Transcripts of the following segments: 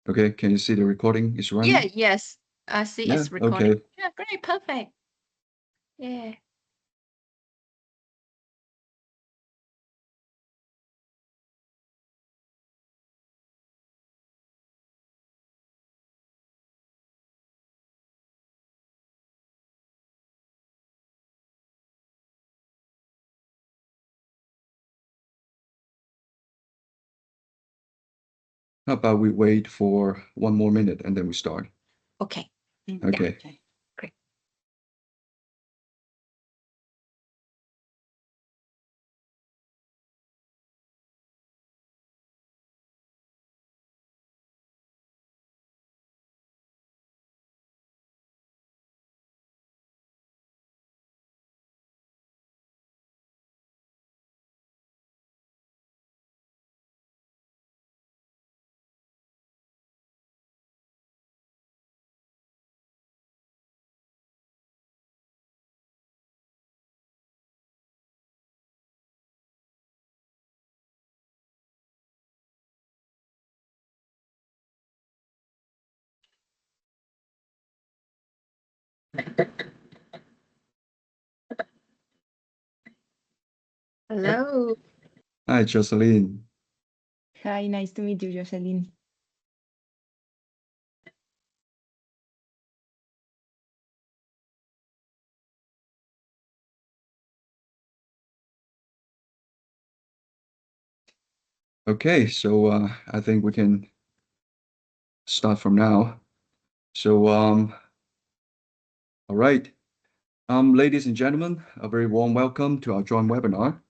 Okay, can you see the recording is running? Yeah, yes. I see Yeah, it's recording. okay. Yeah, great, perfect. Yeah. How about we wait for 1 more minute and then we start? Okay. Okay. Yeah. Great. Hello. Hi, Jocelyn. Hi, nice to meet you, Jocelyn. Okay, so I think we can start from now. So, all right. Ladies and gentlemen, a very warm welcome to our joint webinar.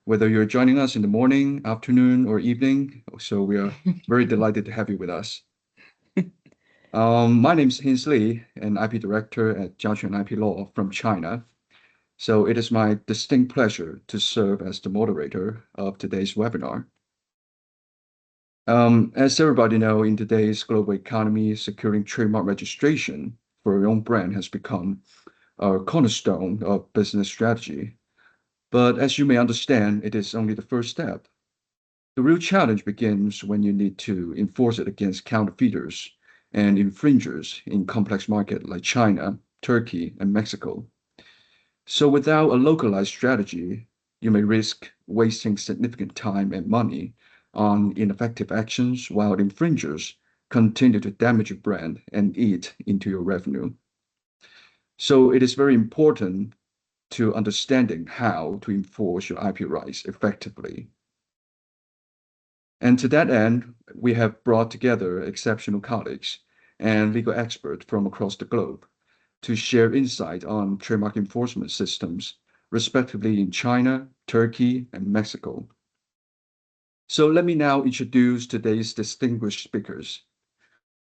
Whether you're joining us in the morning, afternoon, or evening, so we are very delighted to have you with us. My name is Hins Li, an IP director at Jiaquan IP Law from China. So it is my distinct pleasure to serve as the moderator of today's webinar. As everybody knows, in today's global economy, securing trademark registration for your own brand has become a cornerstone of business strategy. But as you may understand, it is only the first step. The real challenge begins when you need to enforce it against counterfeiters and infringers in complex markets like China, Turkey, and Mexico. So without a localized strategy, you may risk wasting significant time and money on ineffective actions while infringers continue to damage your brand and eat into your revenue. So it is very important to understanding how to enforce your IP rights effectively. And to that end, we have brought together exceptional colleagues and legal experts from across the globe to share insight on trademark enforcement systems, respectively in China, Turkey, and Mexico. So let me now introduce today's distinguished speakers.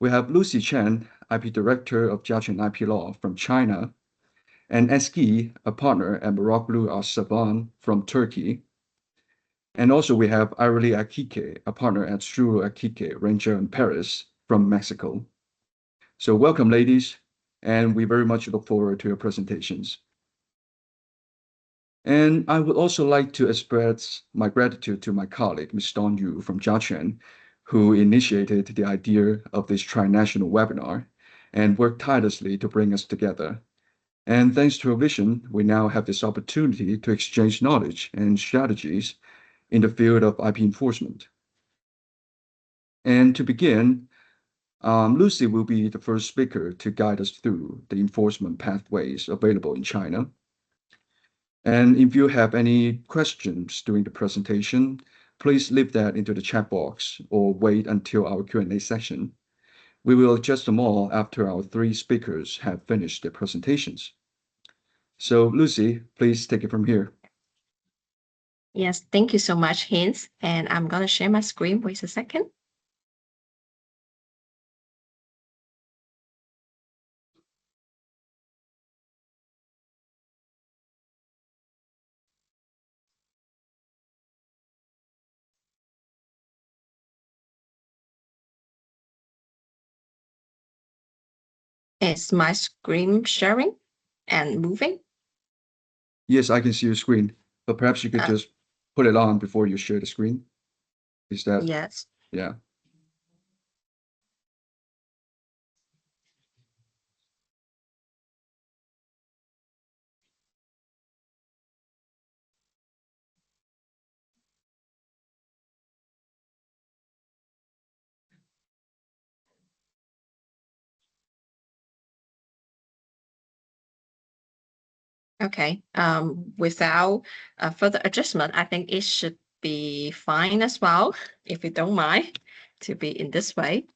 We have Lucy CHEN, IP Director of Jiaquan IP Law from China, and Ezgi, a partner at Morocco Al-Saban from Turkey. And also we have Irely Aquique, a partner at Irely Aquique, Ranger in Paris from Mexico. So welcome, ladies, and we very much look forward to your presentations. And I would also like to express my gratitude to my colleague, Ms. Dawn Yu from Jiaquan, who initiated the idea of this tri-national webinar and worked tirelessly to bring us together. And thanks to her vision, we now have this opportunity to exchange knowledge and strategies in the field of IP enforcement. And to begin, Lucy will be the first speaker to guide us through the enforcement pathways available in China. And if you have any questions during the presentation, please leave that into the chat box or wait until our Q&A session. We will adjust them all after our three speakers have finished their presentations. So Lucy, please take it from here. Yes, thank you so much, Hins. And I'm going to share my screen. Wait a second. Is my screen sharing and moving? Yes, I can see your screen, but perhaps you could just put it on before you share the screen. Is that? Yes. Yeah. Okay. Without further adjustment, I think it should be fine as well, if you don't mind to be in this way.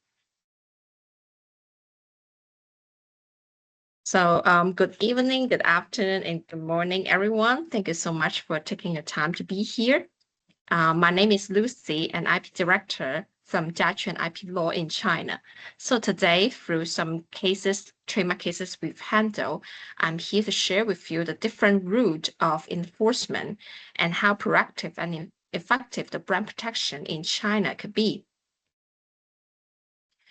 So good evening, good afternoon, and good morning, everyone. Thank you so much for taking the time to be here. My name is Lucy, and IP Director from Jiaquan IP Law in China. So today, through some cases, trademark cases we've handled, I'm here to share with you the different route of enforcement and how proactive and effective the brand protection in China could be.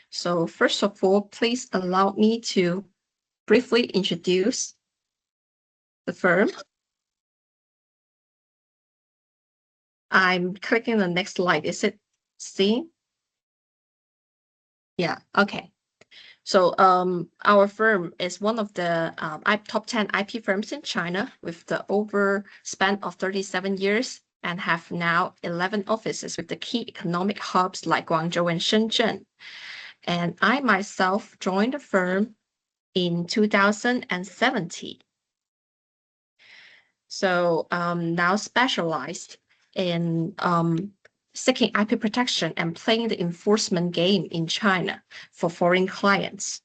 So first of all, please allow me to briefly introduce the firm. I'm clicking the next slide. Is it seen? Yeah, okay. So our firm is one of the top 10 IP firms in China with the overspan of 37 years and have now 11 offices with the key economic hubs like Guangzhou and Shenzhen. And I myself joined the firm in 2017. So now specialized in seeking IP protection and playing the enforcement game in China for foreign clients.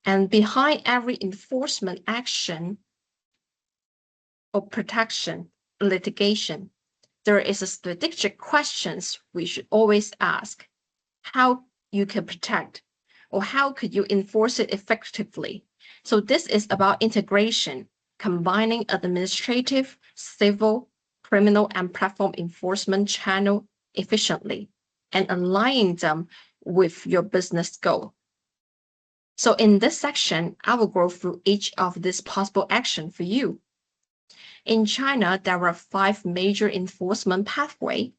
And behind every enforcement action or protection, litigation, there is a strategic questions we should always ask. How you can protect or how could you enforce it effectively? So this is about integration, combining administrative, civil, criminal, and platform enforcement channel efficiently and aligning them with your business goal. So in this section, I will go through each of these possible actions for you. In China, there are 5 major enforcement pathways,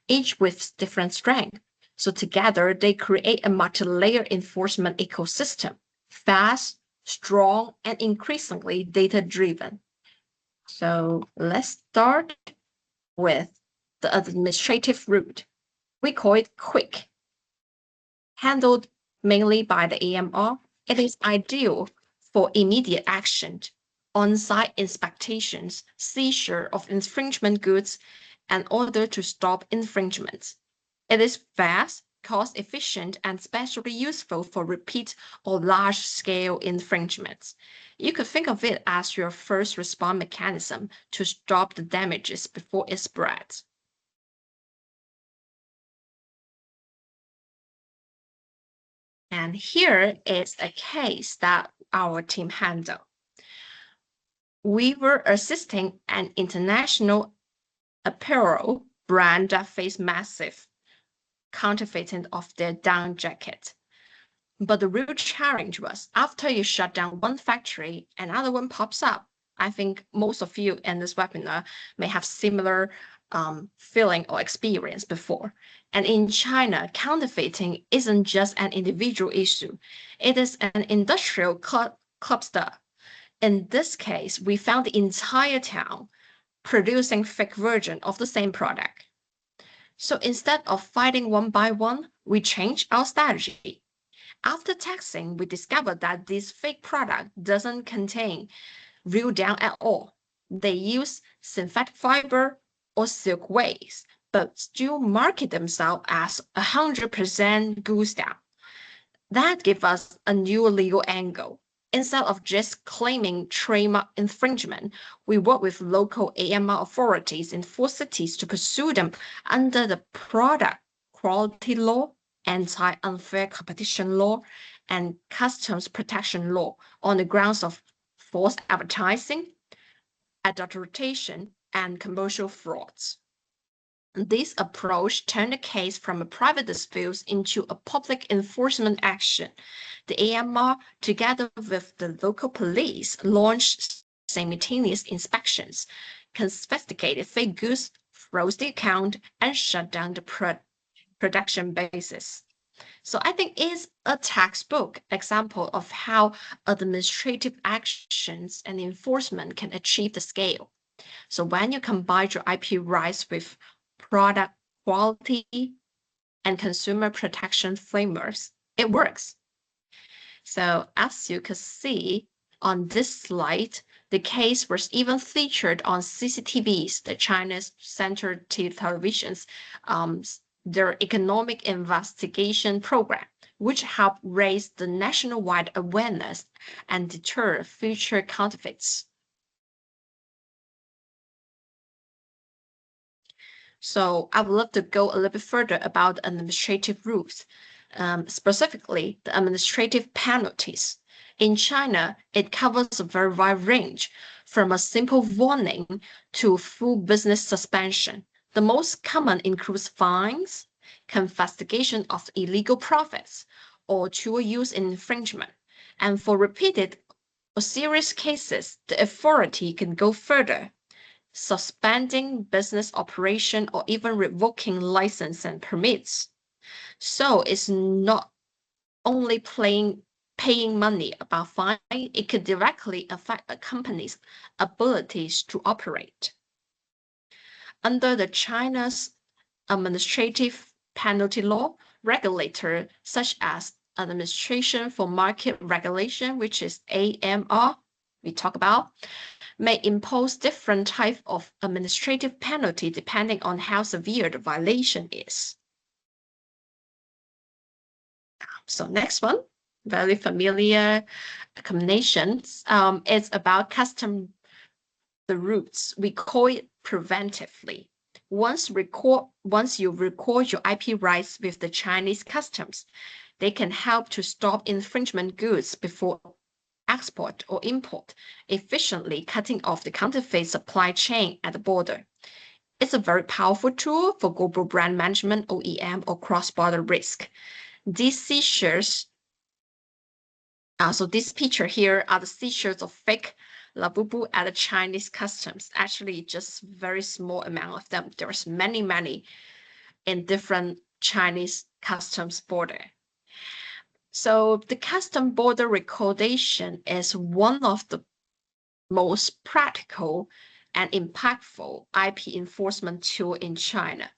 each with different strength. So together, they create a multi-layer enforcement ecosystem, fast, strong, and increasingly data-driven. So let's start with the administrative route. We call it quick. Handled mainly by the AMR, it is ideal for immediate action, on-site inspections, seizure of infringement goods, in order to stop infringements. It is fast, cost-efficient, and especially useful for repeat or large-scale infringements. You could think of it as your first response mechanism to stop the damages before it spreads. And here is a case that our team handled. We were assisting an international apparel brand that faced massive counterfeiting of their down jacket. But the real challenge was after you shut down one factory, another one pops up. I think most of you in this webinar may have similar feeling or experience before. And in China, counterfeiting isn't just an individual issue. It is an industrial cluster. In this case, we found the entire town producing fake version of the same product. So instead of fighting one by one, we changed our strategy. After testing, we discovered that this fake product doesn't contain real down at all. They use synthetic fiber or silk waste, but still market themselves as 100% goose down. That gives us a new legal angle. Instead of just claiming trademark infringement, we work with local AMR authorities in 4 cities to pursue them under the product quality law, anti-unfair competition law, and customs protection law on the grounds of false advertising, adulteration, and commercial frauds. This approach turned the case from a private dispute into a public enforcement action. The AMR, together with the local police, launched simultaneous inspections, confiscated fake goods, froze the account, and shut down the production basis. So I think it's a textbook example of how administrative actions and enforcement can achieve the scale. So when you combine your IP rights with product quality and consumer protection frameworks, it works. So as you can see, On this slide, the case was even featured on CCTVs, the China's Central Television's their economic investigation program, which helped raise the nationwide awareness and deter future counterfeits. So I would love to go a little bit further about administrative rules, specifically the administrative penalties. In China, it covers a very wide range, from a simple warning to full business suspension. The most common includes fines, confiscation of illegal profits, or tool use in infringement. And for repeated or serious cases, the authority can go further, suspending business operation or even revoking license and permits. So it's not only paying money about fine, it could directly affect a company's abilities to operate. Under the China's administrative penalty law, regulators such as Administration for Market Regulation, which is AMR, we talk about, may impose different types of administrative penalty depending on how severe the violation is. So next one, very familiar combinations. It's about the roots. We call it preventively. Once you record your IP rights with the Chinese customs, they can help to stop infringement goods before export or import, efficiently cutting off the counterfeit supply chain at the border. It's a very powerful tool for global brand management, OEM, or cross-border risk. These seizures, so this picture here are the seizures of fake Labubu at the Chinese customs. Actually, just very small amount of them. There's many in different Chinese customs border. So the custom border recordation is one of the most practical and impactful IP enforcement tool in China.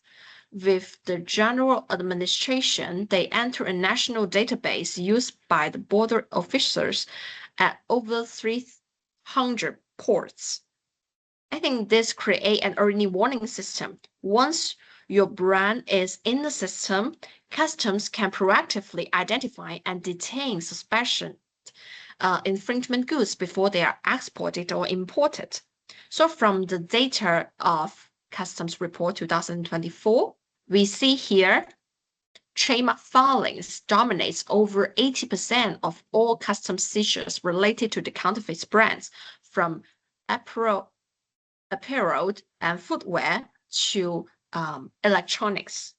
With the general administration, they enter a national database used by the border officers at over 300 ports. I think this creates an early warning system. Once your brand is in the system, customs can proactively identify and detain suspicion infringement goods before they are exported or imported. So from the data of Customs Report 2024, we see here trademark filings dominates over 80% of all customs seizures related to the counterfeit brands, from apparel and footwear to electronics.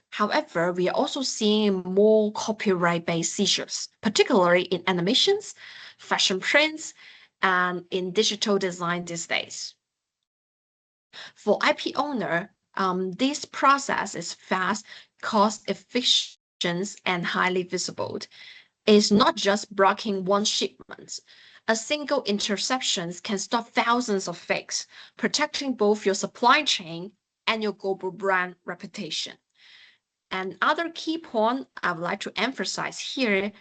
However, we are also seeing more copyright-based seizures, particularly in animations, fashion prints, and in digital design these days. For IP owner, this process is fast, cost-efficient, and highly visible. It's not just blocking one shipment. A single interception can stop thousands of fakes, protecting both your supply chain and your global brand reputation. And other key point I would like to emphasize here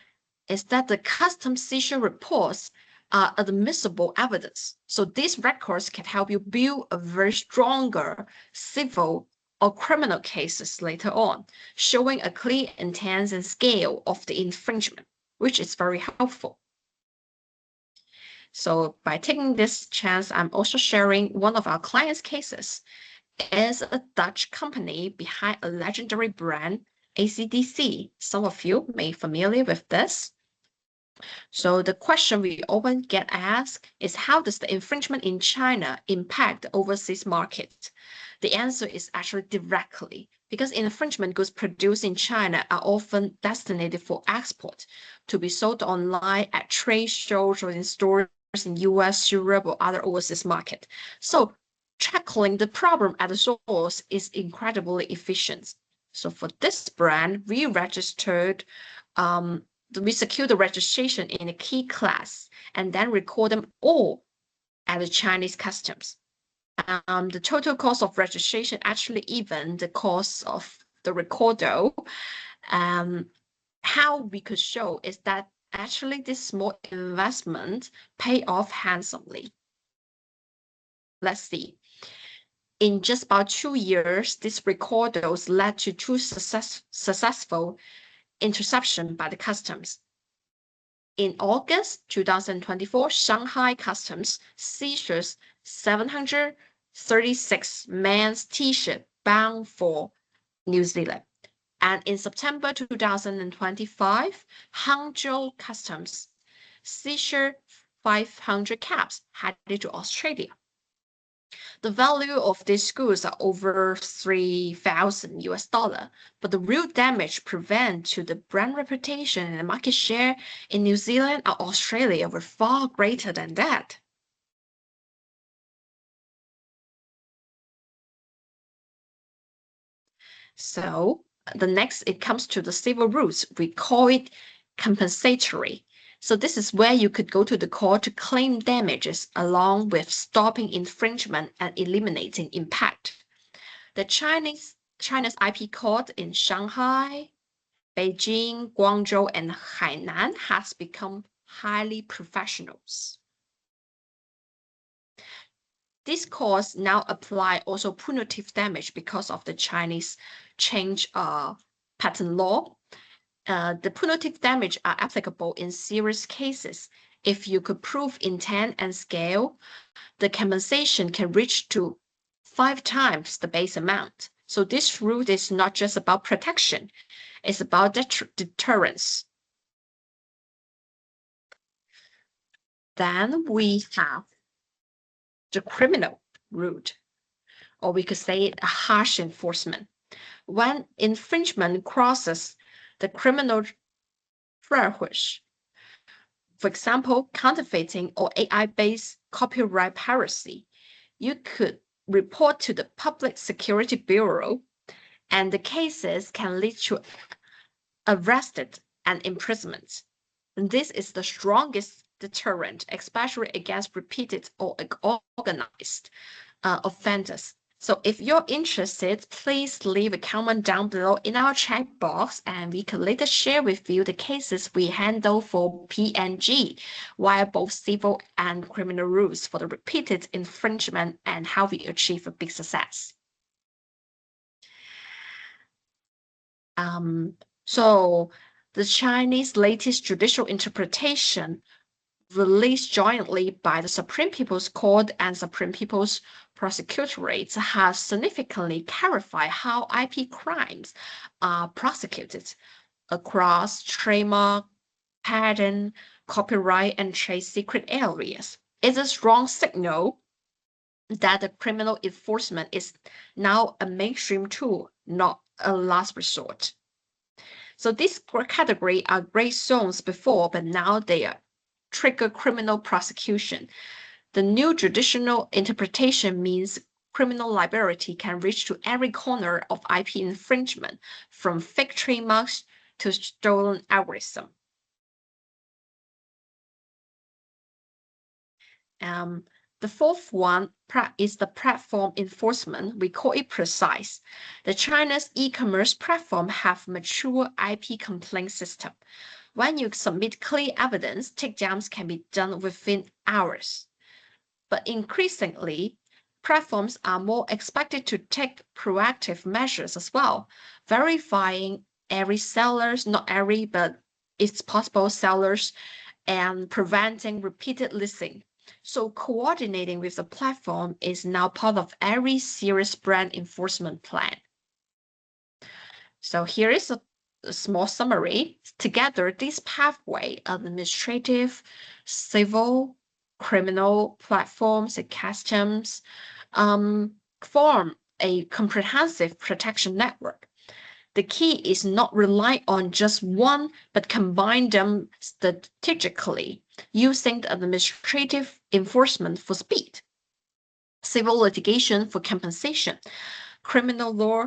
is that the customs seizure reports are admissible evidence. So these records can help you build a very stronger civil or criminal cases later on, showing a clear intent and scale of the infringement, which is very helpful. So by taking this chance, I'm also sharing one of our clients' cases. Is a Dutch company behind a legendary brand, ACDC. Some of you may be familiar with this. So the question we often get asked is, how does the infringement in China impact the overseas market? The answer is actually directly, because infringement goods produced in China are often destined for export to be sold online at trade shows or in stores in US, Europe, or other overseas market. So tackling the problem at the source is incredibly efficient. So for this brand, we secured the registration in a key class and then record them all at the Chinese customs. The total cost of registration actually even the cost of the recorder. How we could show is that actually this small investment pay off handsomely. Let's see. In just about 2 years, these recordos led to two successful interception by the customs. In August 2024, Shanghai Customs seizures 736 men's t-shirt bound for New Zealand. And in September 2025, Hangzhou Customs seizure 500 caps headed to Australia. The value of these goods are over $3,000, but the real damage prevent to the brand reputation and the market share in New Zealand or Australia were far greater than that. So the next, it comes to the civil rules. We call it compensatory. So this is where you could go to the court to claim damages along with stopping infringement and eliminating impact. The China's IP court in Shanghai, Beijing, Guangzhou, and Hainan has become highly professional. These courts now apply also punitive damage because of the Chinese change patent law. The punitive damage are applicable in serious cases. If you could prove intent and scale, the compensation can reach to 5 times the base amount. So this rule is not just about protection, it's about deterrence. Then we have the criminal route, or we could say a harsh enforcement. When infringement crosses the criminal threshold, for example, counterfeiting or AI-based copyright piracy, you could report to the Public Security Bureau, and the cases can lead to arrested and imprisonment. And this is the strongest deterrent, especially against repeated or organized offenders. So if you're interested, please leave a comment down below in our chat box, and we can later share with you the cases we handle for PNG via both civil and criminal rules for the repeated infringement and how we achieve a big success. So the Chinese latest judicial interpretation released jointly by the Supreme People's Court and Supreme People's Prosecutorate has significantly clarified how IP crimes are prosecuted across trademark, patent, copyright, and trade secret areas. It's a strong signal that the criminal enforcement is now a mainstream tool, not a last resort. So these categories are gray zones before, but now they are trigger criminal prosecution. The new judicial interpretation means criminal liability can reach to every corner of IP infringement, from fake trademarks to stolen algorithm. The fourth one is the platform enforcement. We call it precise. The China's e-commerce platform have mature IP complaint system. When you submit clear evidence, takedowns can be done within hours. But increasingly, platforms are more expected to take proactive measures as well, verifying every sellers, not every, but it's possible sellers, and preventing repeated listing. So coordinating with the platform is now part of every serious brand enforcement plan. So here is a small summary. Together, these pathway, administrative, civil, criminal platforms, and customs, form a comprehensive protection network. The key is not rely on just one, but combine them strategically, using the administrative enforcement for speed, civil litigation for compensation, criminal law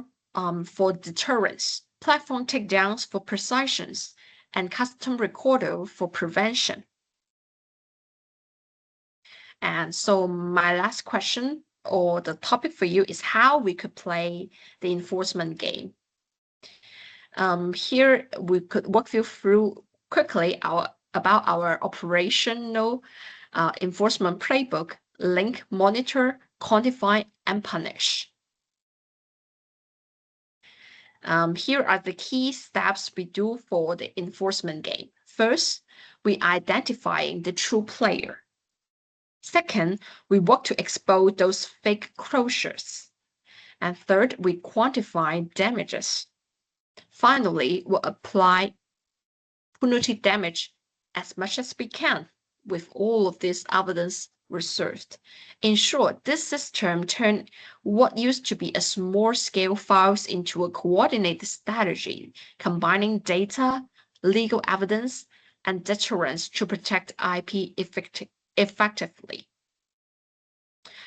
for deterrence, platform takedowns for precision, and custom recorder for prevention. And so my last question or the topic for you is how we could play the enforcement game. Here we could walk you through quickly our about our operational enforcement playbook: link, monitor, quantify, and punish. Here are the key steps we do for the enforcement game. First, we identifying the true player. Second, we work to expose those fake closures. And third, we quantify damages. Finally, we'll apply punitive damage as much as we can with all of this evidence researched. In short, this system turned what used to be a small-scale files into a coordinated strategy, combining data, legal evidence, and deterrence to protect IP effectively.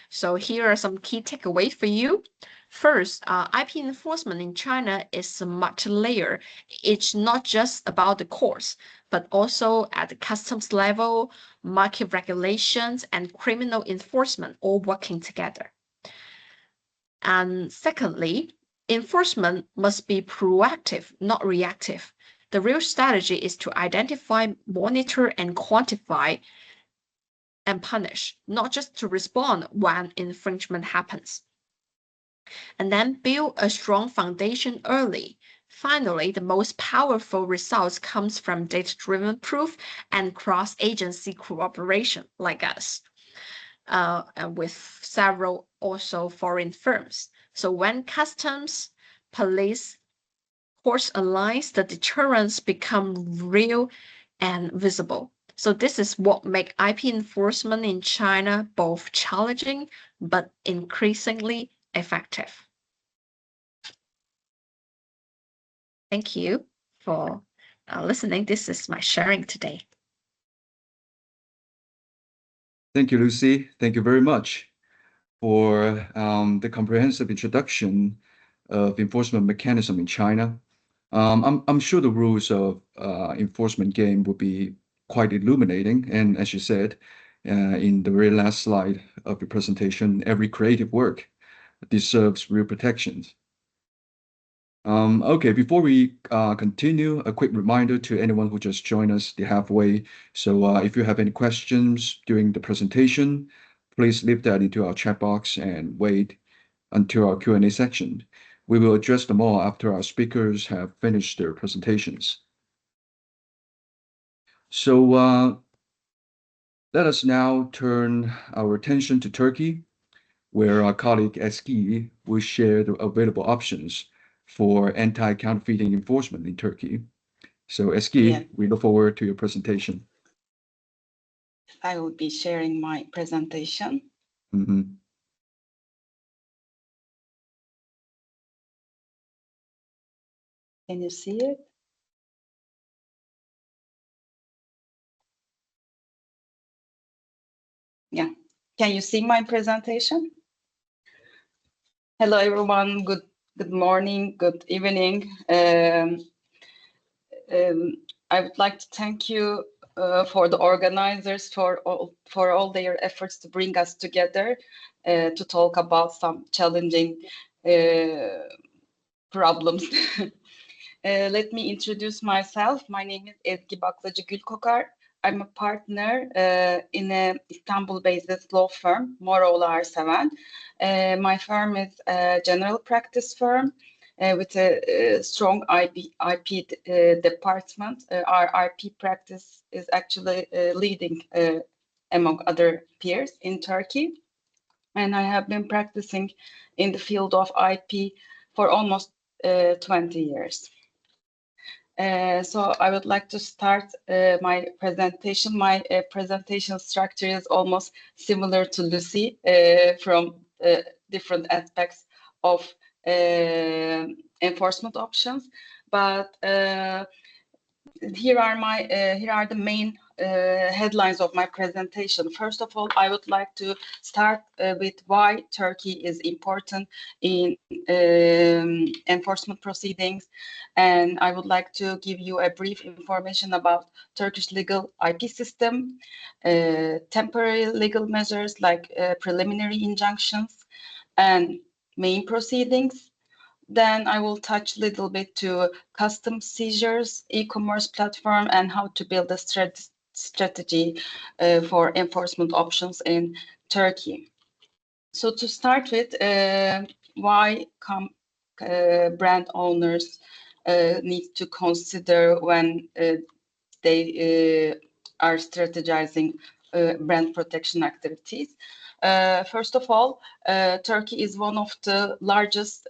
So here are some key takeaways for you. First, IP enforcement in China is multi-layer. It's not just about the courts, but also at the customs level, market regulations, and criminal enforcement all working together. And secondly, enforcement must be proactive, not reactive. The real strategy is to identify, monitor, and quantify and punish, not just to respond when infringement happens. And then build a strong foundation early. Finally, the most powerful results comes from data-driven proof and cross-agency cooperation like us, and with several also foreign firms. So when customs, police, courts align, the deterrence become real and visible. So this is what makes IP enforcement in China both challenging but increasingly effective. Thank you for listening. This is my sharing today. Thank you, Lucy. Thank you very much for the comprehensive introduction of enforcement mechanism in China. I'm sure the rules of enforcement game will be quite illuminating. And as you said, in the very last slide of your presentation, every creative work deserves real protections. Okay, before we continue, a quick reminder to anyone who just joined us the halfway. So if you have any questions during the presentation, please leave that into our chat box and wait until our Q&A section. We will address them all after our speakers have finished their presentations. So let us now turn our attention to Turkey, where our colleague Ezgi will share the available options for anti-counterfeiting enforcement in Turkey. So Ezgi, we look forward to your presentation. I will be sharing my presentation. Mm-hmm. Can you see it? Yeah. Can you see my presentation? Hello, everyone. Good morning, good evening. I would like to thank you for the organizers for all their efforts to bring us together to talk about some challenging problems. Let me introduce myself. My name is Ezgi Baklacı Gülkokar. I'm a partner in an Istanbul-based law firm, Moroğlu Arseven. My firm is a general practice firm with a strong IP department. Our IP practice is actually leading among other peers in Turkey. And I have been practicing in the field of IP for almost 20 years. So I would like to start my presentation. My presentation structure is almost similar to Lucy from different aspects of enforcement options. But here are the main headlines of my presentation. First of all, I would like to start with why Turkey is important in enforcement proceedings, and I would like to give you a brief information about Turkish legal IP system, temporary legal measures like preliminary injunctions, and main proceedings. Then I will touch a little bit to customs seizures, e-commerce platform, and how to build a strategy for enforcement options in Turkey. So to start with, why brand owners need to consider when they are strategizing brand protection activities. First of all, Turkey is one of the largest,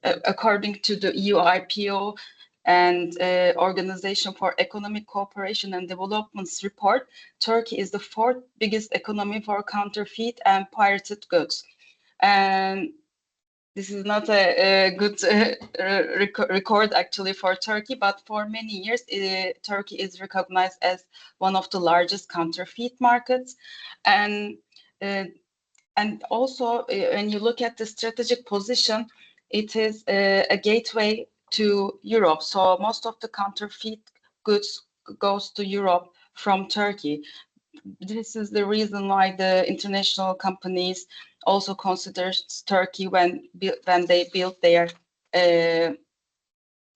according to the EU IPO and Organization for Economic Cooperation and Development's report, Turkey is the fourth biggest economy for counterfeit and pirated goods. And this is not a good record actually for Turkey, but for many years, Turkey is recognized as one of the largest counterfeit markets. And also, when you look at the strategic position, it is a gateway to Europe. So most of the counterfeit goods goes to Europe from Turkey. This is the reason why the international companies also consider Turkey when they build their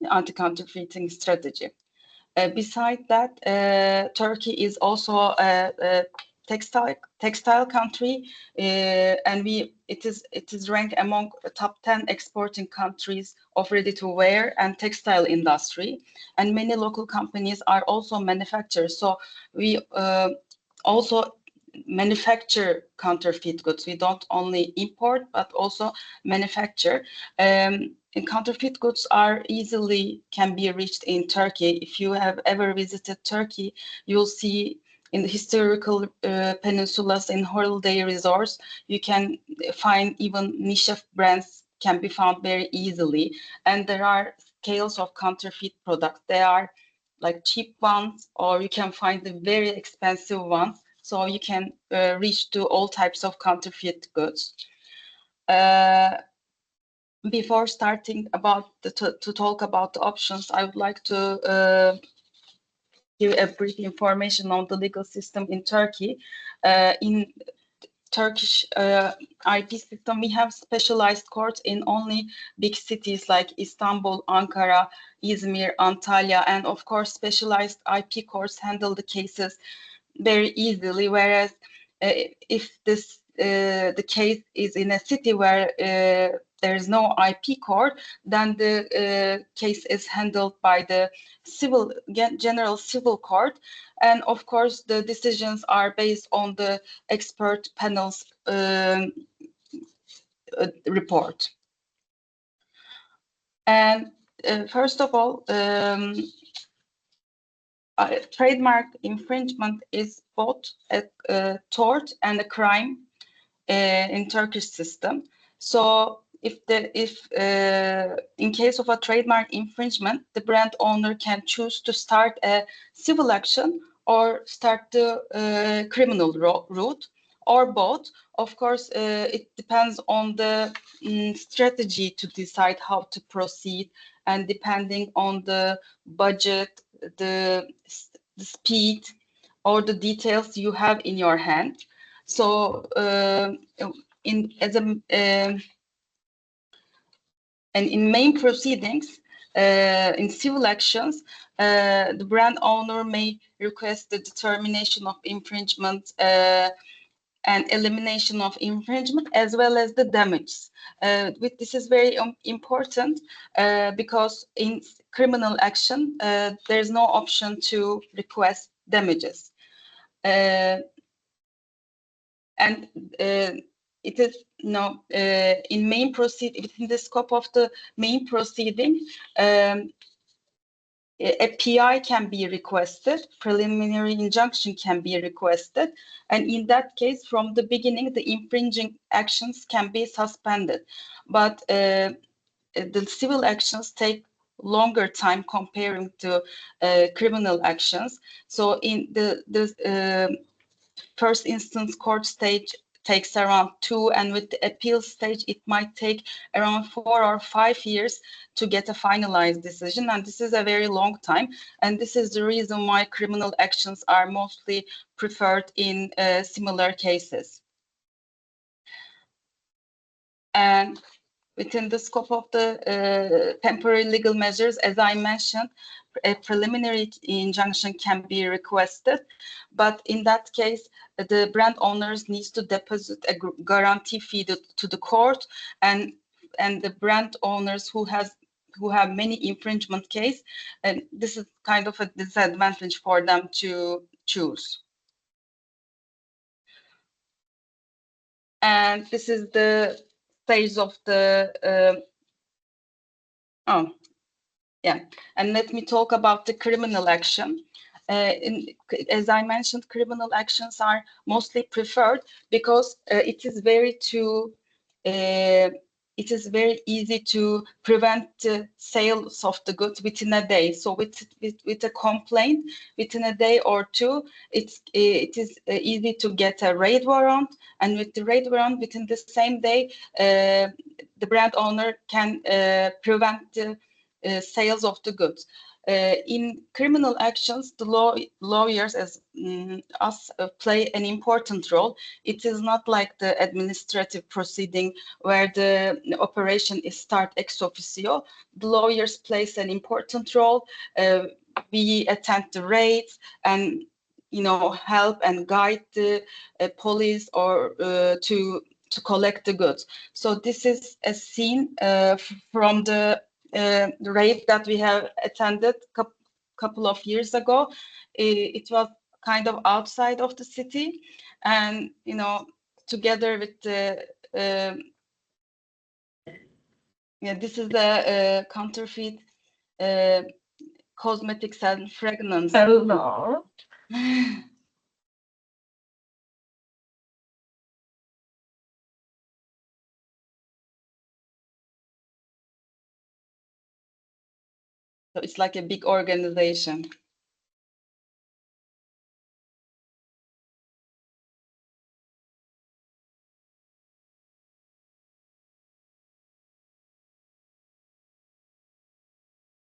anti-counterfeiting strategy. Besides that, Turkey is also a textile country, and it is ranked among the top 10 exporting countries of ready-to-wear and textile industry. And many local companies are also manufacturers. So we also manufacture counterfeit goods. We don't only import, but also manufacture. And counterfeit goods are can be reached in Turkey. If you have ever visited Turkey, you'll see in the historical peninsulas, in holiday resorts, you can find even niche brands can be found very easily. And there are scales of counterfeit products. They are like cheap ones, or you can find the very expensive ones. So you can reach to all types of counterfeit goods. Before starting to talk about the options, I would like to give a brief information on the legal system in Turkey. In Turkish IP system, we have specialized courts in only big cities like Istanbul, Ankara, Izmir, Antalya, and of course specialized IP courts handle the cases very easily. Whereas if the case is in a city where there is no IP court, then the case is handled by the general civil court, and of course the decisions are based on the expert panel's report. And first of all, trademark infringement is both a tort and a crime in Turkish system. So if in case of a trademark infringement, the brand owner can choose to start a civil action or start the criminal route, or both. Of course, it depends on the strategy to decide how to proceed, and depending on the budget, the speed, or the details you have in your hand. So in main proceedings, in civil actions, the brand owner may request the determination of infringement and elimination of infringement, as well as the damage. This is very important because in criminal action, there's no option to request damages. And it is in main within the scope of the main proceeding, a PI can be requested, preliminary injunction can be requested, and in that case, from the beginning, the infringing actions can be suspended. But the civil actions take longer time comparing to criminal actions. So in the first instance court stage takes around 2, and with the appeal stage, it might take around 4 or 5 years to get a finalized decision. And this is a very long time. And this is the reason why criminal actions are mostly preferred in similar cases. And within the scope of the temporary legal measures, as I mentioned, a preliminary injunction can be requested, but in that case, the brand owners needs to deposit a guarantee fee to the court, and the brand owners who have many infringement case, and this is kind of a disadvantage for them to choose. And this is the phase of the and let me talk about the criminal action. As I mentioned, criminal actions are mostly preferred because it is very easy to prevent the sales of the goods within a day. So with a complaint within a day or two, it is easy to get a raid warrant, and with the raid warrant within the same day, the brand owner can prevent the sales of the goods. In criminal actions, the lawyers as us play an important role. It is not like the administrative proceeding where the operation is start ex officio. The lawyers plays an important role. We attend the raids and help and guide the police or to collect the goods. So this is a scene from the raid that we have attended couple of years ago. It was kind of outside of the city, and together with the this is the counterfeit cosmetics and fragrance. Hello. So it's like a big organization.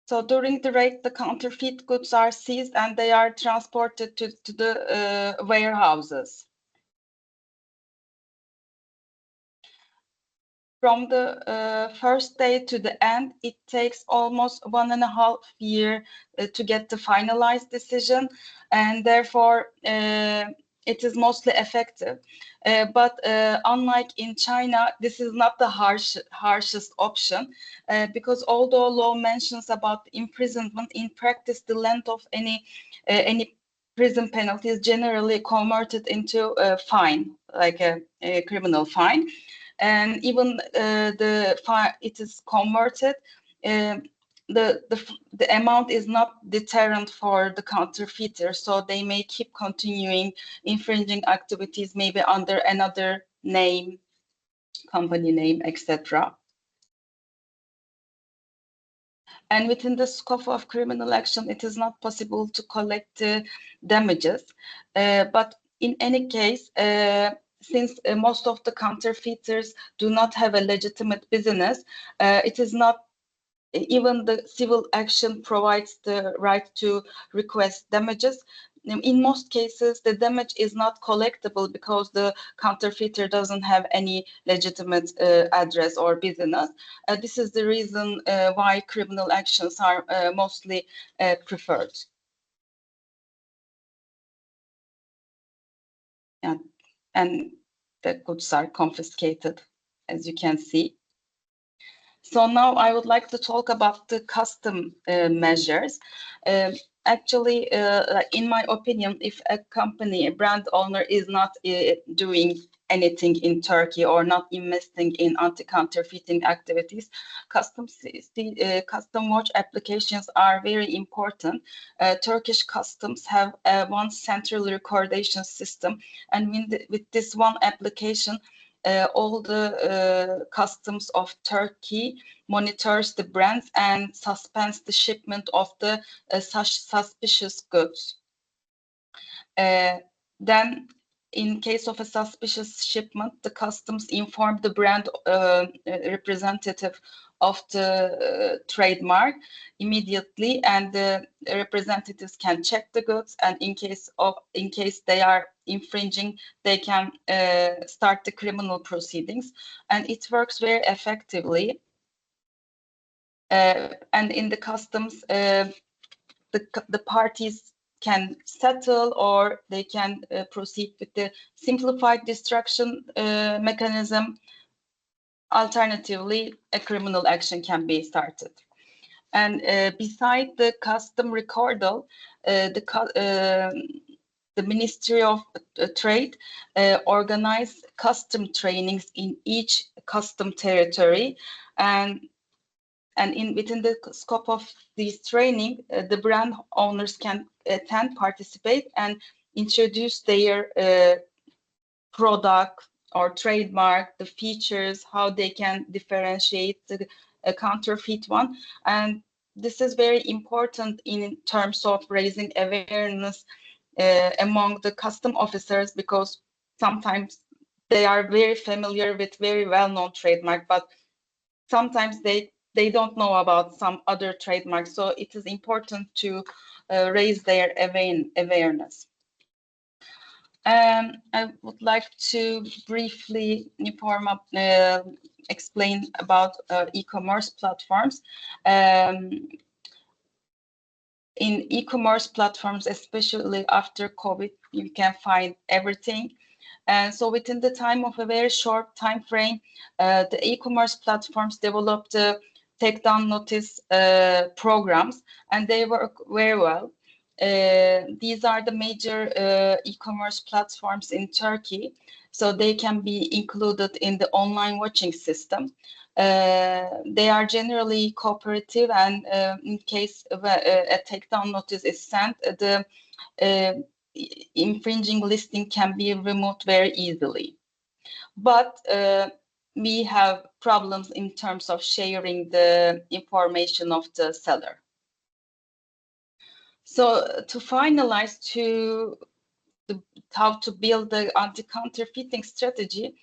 So during the raid, the counterfeit goods are seized and they are transported to the warehouses. From the first day to the end, it takes almost 1.5 years to get the finalized decision, and therefore it is mostly effective. But unlike in China, this is not the harshest option, because although law mentions about imprisonment, in practice the length of any prison penalty is generally converted into a fine, like a criminal fine. And even it is converted, the amount is not deterrent for the counterfeiter, so they may keep continuing infringing activities, maybe under another name, company name, etc. And within the scope of criminal action, it is not possible to collect damages, but in any case, since most of the counterfeiters do not have a legitimate business, it is not, even the civil action provides the right to request damages. In most cases, the damage is not collectible because the counterfeiter doesn't have any legitimate address or business. This is the reason why criminal actions are mostly preferred. Yeah. And the goods are confiscated, as you can see. So now I would like to talk about the custom measures. Actually, in my opinion, if a company, a brand owner is not doing anything in Turkey or not investing in anti-counterfeiting activities, custom watch applications are very important. Turkish customs have one central recordation system, and with this one application, all the customs of Turkey monitors the brands and suspends the shipment of the such suspicious goods. Then, in case of a suspicious shipment, the customs inform the brand representative of the trademark immediately, and the representatives can check the goods, and in case they are infringing, they can start the criminal proceedings, and it works very effectively. And in the customs, the parties can settle, or they can proceed with the simplified destruction mechanism. Alternatively, a criminal action can be started. And beside the custom recordal, the Ministry of Trade organized custom trainings in each custom territory, and within the scope of this training, the brand owners can attend, participate, and introduce their product or trademark, the features, how they can differentiate the counterfeit one. And this is very important in terms of raising awareness among the custom officers, because sometimes they are very familiar with very well-known trademark, but sometimes they don't know about some other trademarks. So it is important to raise their awareness. I would like to briefly explain about e-commerce platforms. In e-commerce platforms, especially after COVID, you can find everything. And so within the time of a very short time frame, the e-commerce platforms developed takedown notice programs, and they work very well. These are the major e-commerce platforms in Turkey, so they can be included in the online watching system. They are generally cooperative, and in case of a takedown notice is sent, the infringing listing can be removed very easily. But we have problems in terms of sharing the information of the seller. So to finalize how to build the anti-counterfeiting strategy,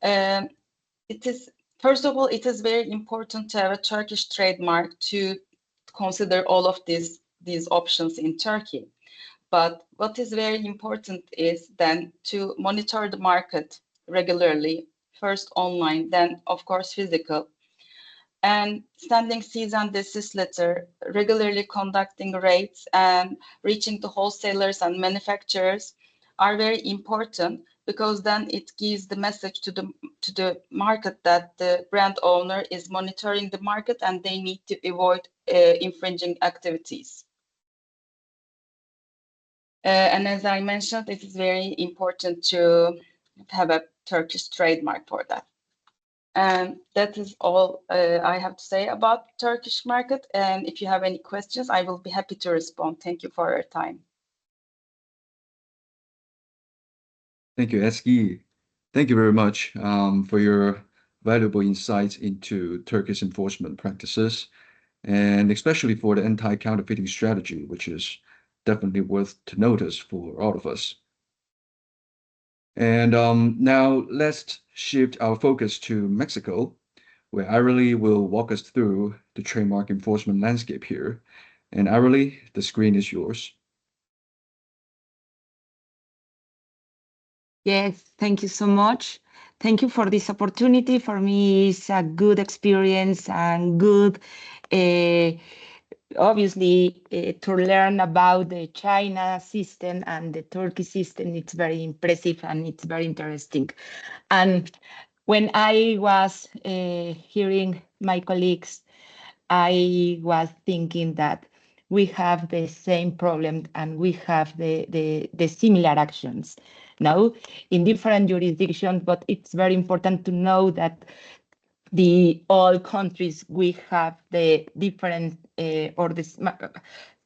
first of all, it is very important to have a Turkish trademark to consider all of these options in Turkey. But what is very important is then to monitor the market regularly, first online, then of course physical, and sending cease and desist letter, regularly conducting raids, and reaching the wholesalers and manufacturers are very important, because then it gives the message to the market that the brand owner is monitoring the market and they need to avoid infringing activities. And as I mentioned, it is very important to have a Turkish trademark for that. And that is all I have to say about Turkish market. And if you have any questions, I will be happy to respond. Thank you for your time. Thank you, Ezgi. Thank you very much for your valuable insights into Turkish enforcement practices, and especially for the anti-counterfeiting strategy, which is definitely worth to notice for all of us. And now let's shift our focus to Mexico, where Irely will walk us through the trademark enforcement landscape here. And Irely, the screen is yours. Yes, thank you so much. Thank you for this opportunity. For me, it's a good experience and good, obviously, to learn about the China system and the Turkey system. It's very impressive and it's very interesting. And when I was hearing my colleagues, I was thinking that we have the same problem and we have the similar actions now in different jurisdictions, but it's very important to know that all countries, we have the different or the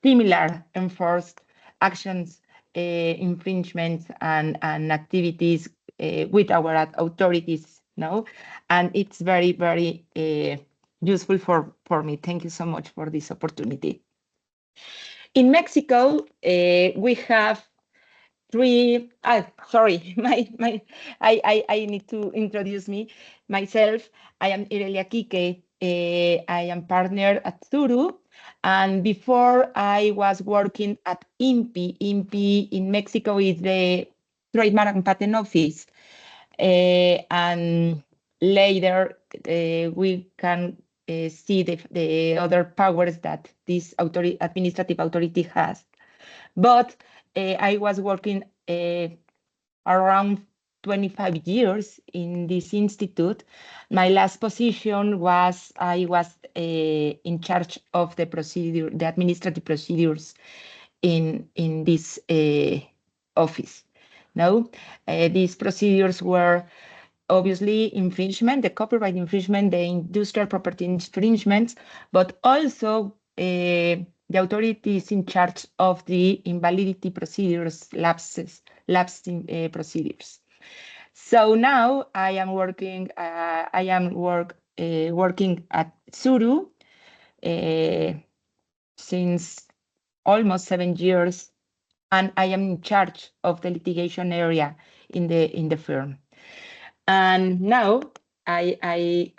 similar enforced actions, infringements and activities with our authorities now, and it's very, very useful for me. Thank you so much for this opportunity. In Mexico, we have three. Sorry, I need to introduce myself. I am Irely Aquique. I am partner at Zuru, and before I was working at INPI. INPI in Mexico is the Trademark and Patent Office, and later we can see the other powers that this administrative authority has. But I was working around 25 years in this institute. My last position was I was in charge of the administrative procedures in this office. No, these procedures were obviously infringement, the copyright infringement, the industrial property infringements, but also the authorities in charge of the invalidity procedures, lapses, procedures. So now I am working. Working at Tsuru since almost 7 years, and I am in charge of the litigation area in the firm. And now I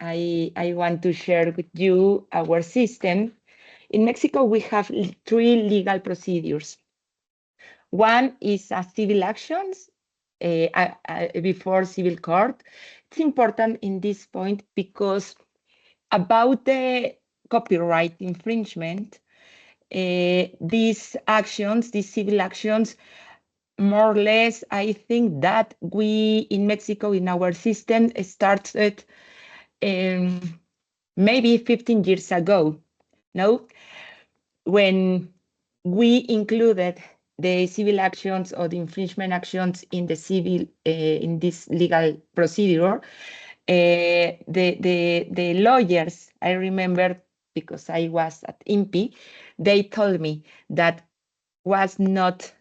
want to share with you our system. In Mexico, we have 3 legal procedures. One is civil actions before civil court. It's important in this point because about the copyright infringement, these civil actions, more or less, I think that we in Mexico, in our system, started maybe 15 years ago, no? When we included the civil actions or the infringement actions in the civil, in this legal procedure, the lawyers, I remember, because I was at INPI, they told me that was not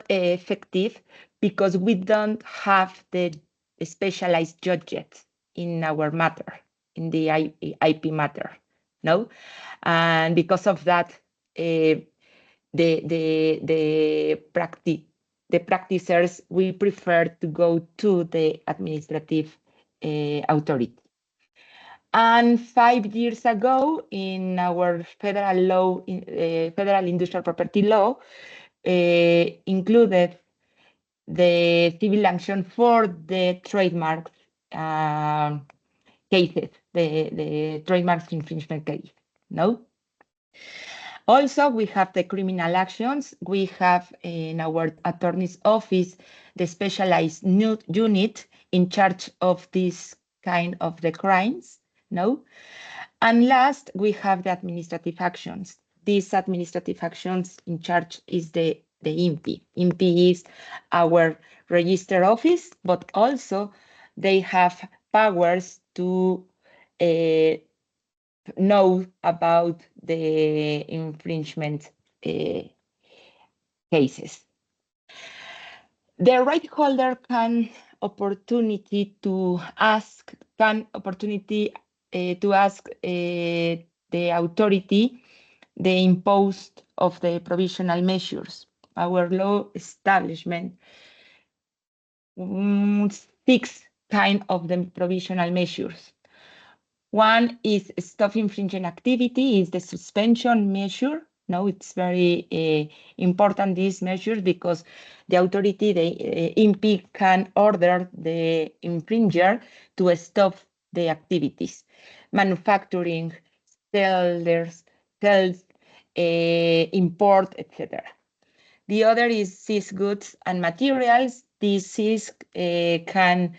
effective because we don't have the specialized judges in our matter, in the IP matter, no? And because of that, the practitioners, we prefer to go to the administrative authority. And 5 years ago, in our federal law, federal industrial property law, included the civil action for the trademark cases, the trademark infringement case, no? Also, we have the criminal actions. We have in our attorney's office the specialized unit in charge of this kind of the crimes, no? And last, we have the administrative actions. These administrative actions in charge is the INPI. INPI is our register office, but also they have powers to know about the infringement cases. The right holder can opportunity to ask the authority the imposed of the provisional measures. Our law establishment 6 kind of the provisional measures. One is stop infringing activity, is the suspension measure. No, it's very important, these measures, because the authority, the INPI, can order the infringer to stop the activities, manufacturing, sales, import, etc. The other is seize goods and materials. This seize can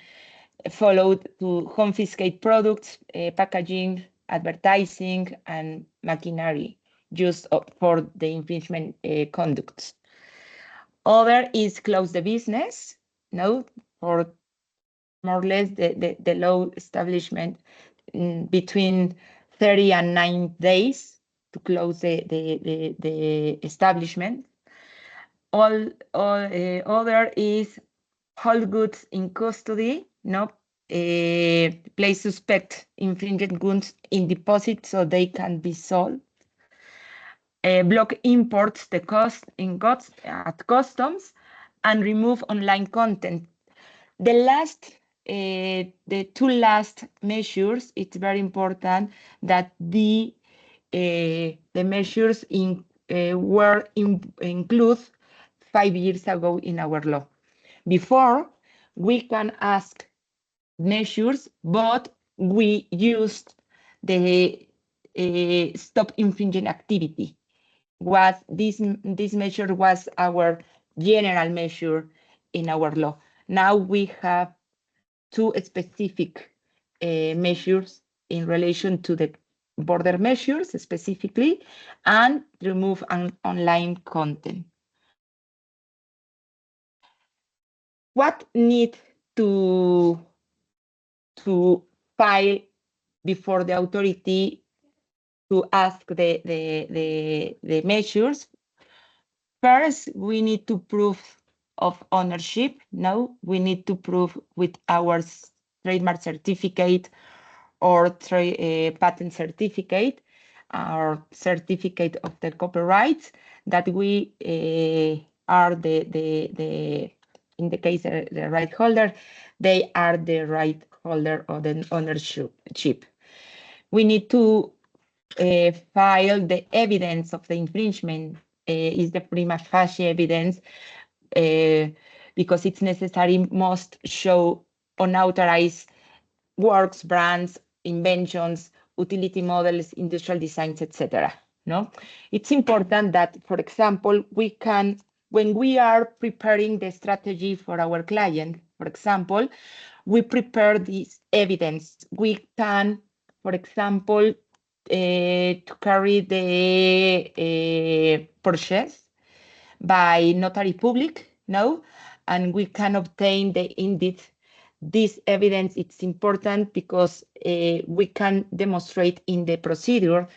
follow to confiscate products, packaging, advertising, and machinery used for the infringement conducts. Other is close the business, no, for more or less the law establishment between 30 and 9 days to close the establishment. Other is hold goods in custody, no, place suspect infringing goods in deposit so they can be sold. Block imports the cost in goods at customs, and remove online content. The 2 last measures, it's very important that the measures were included 5 years ago in our law. Before, we can ask measures, but we used the stop infringing activity. This measure was our general measure in our law. Now we have two specific measures in relation to the border measures specifically, and remove online content. What need to file before the authority to ask the measures? First, we need to prove of ownership. Now we need to prove with our trademark certificate or patent certificate or certificate of the copyrights that we are in the case the right holder, they are the right holder of the ownership. We need to file the evidence of the infringement, is the prima facie evidence, because it's necessary, must show unauthorized works, brands, inventions, utility models, industrial designs, etc. No, it's important that, for example, we can, when we are preparing the strategy for our client, for example, we prepare this evidence. We can, for example, to carry the purchase by notary public, no, and we can obtain the indeed. This evidence, it's important because we can demonstrate in the procedure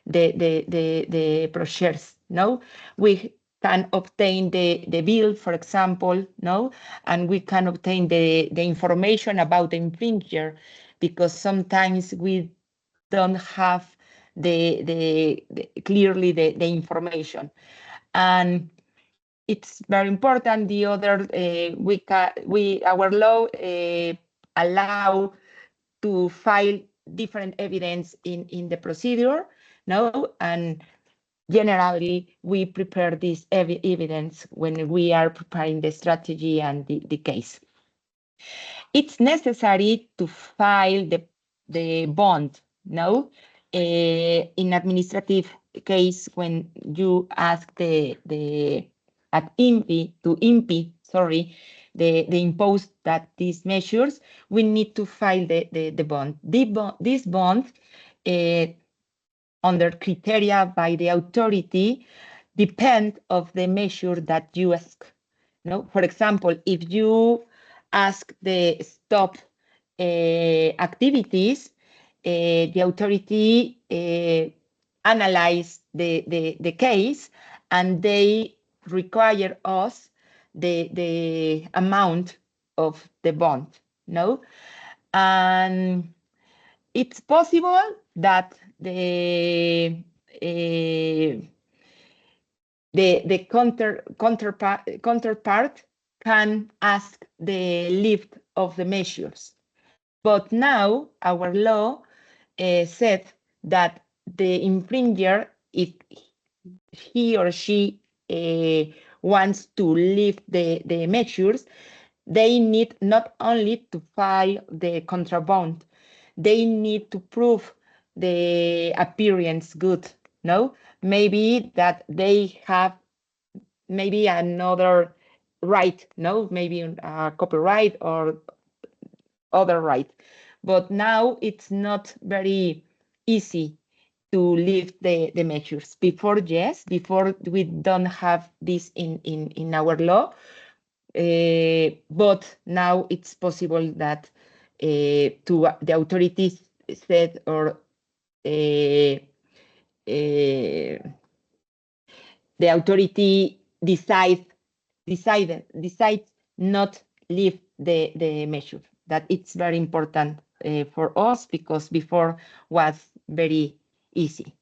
the process, no? We can obtain the bill, for example, no? And we can obtain the information about the infringer, because sometimes we don't have clearly the information. And it's very important. The other, our law allow to file different evidence in the procedure, no? And generally, we prepare this evidence when we are preparing the strategy and the case. It's necessary to file the bond, no? In administrative case, when you ask at INPI, sorry, the impose that these measures, we need to file the bond. This bond, under criteria by the authority, depend of the measure that you ask. No, for example, if you ask the stop activities, the authority analyze the case, and they require us the amount of the bond, no? And it's possible that the counterpart can ask the lift of the measures. But now our law said that the infringer, if he or she wants to lift the measures, they need not only to file the contraband, they need to prove the appearance good, no? Maybe that they have maybe another right, no? Maybe copyright or other right. But now it's not very easy to lift the measures. Before, yes, before we don't have this in our law, but now it's possible that the authorities said, or the authority decides not lift the measure. That it's very important for us, because before was very easy.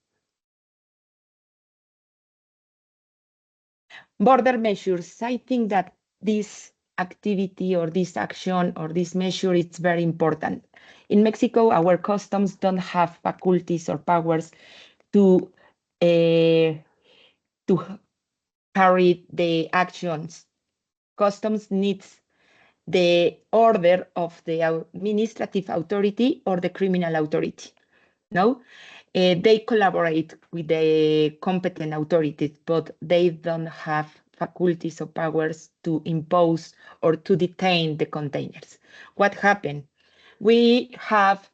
Border measures. I think that this activity or this action or this measure is very important. In Mexico, our customs don't have faculties or powers to carry the actions. Customs needs the order of the administrative authority or the criminal authority. No, they collaborate with the competent authorities, but they don't have faculties or powers to impose or to detain the containers. What happened? We have,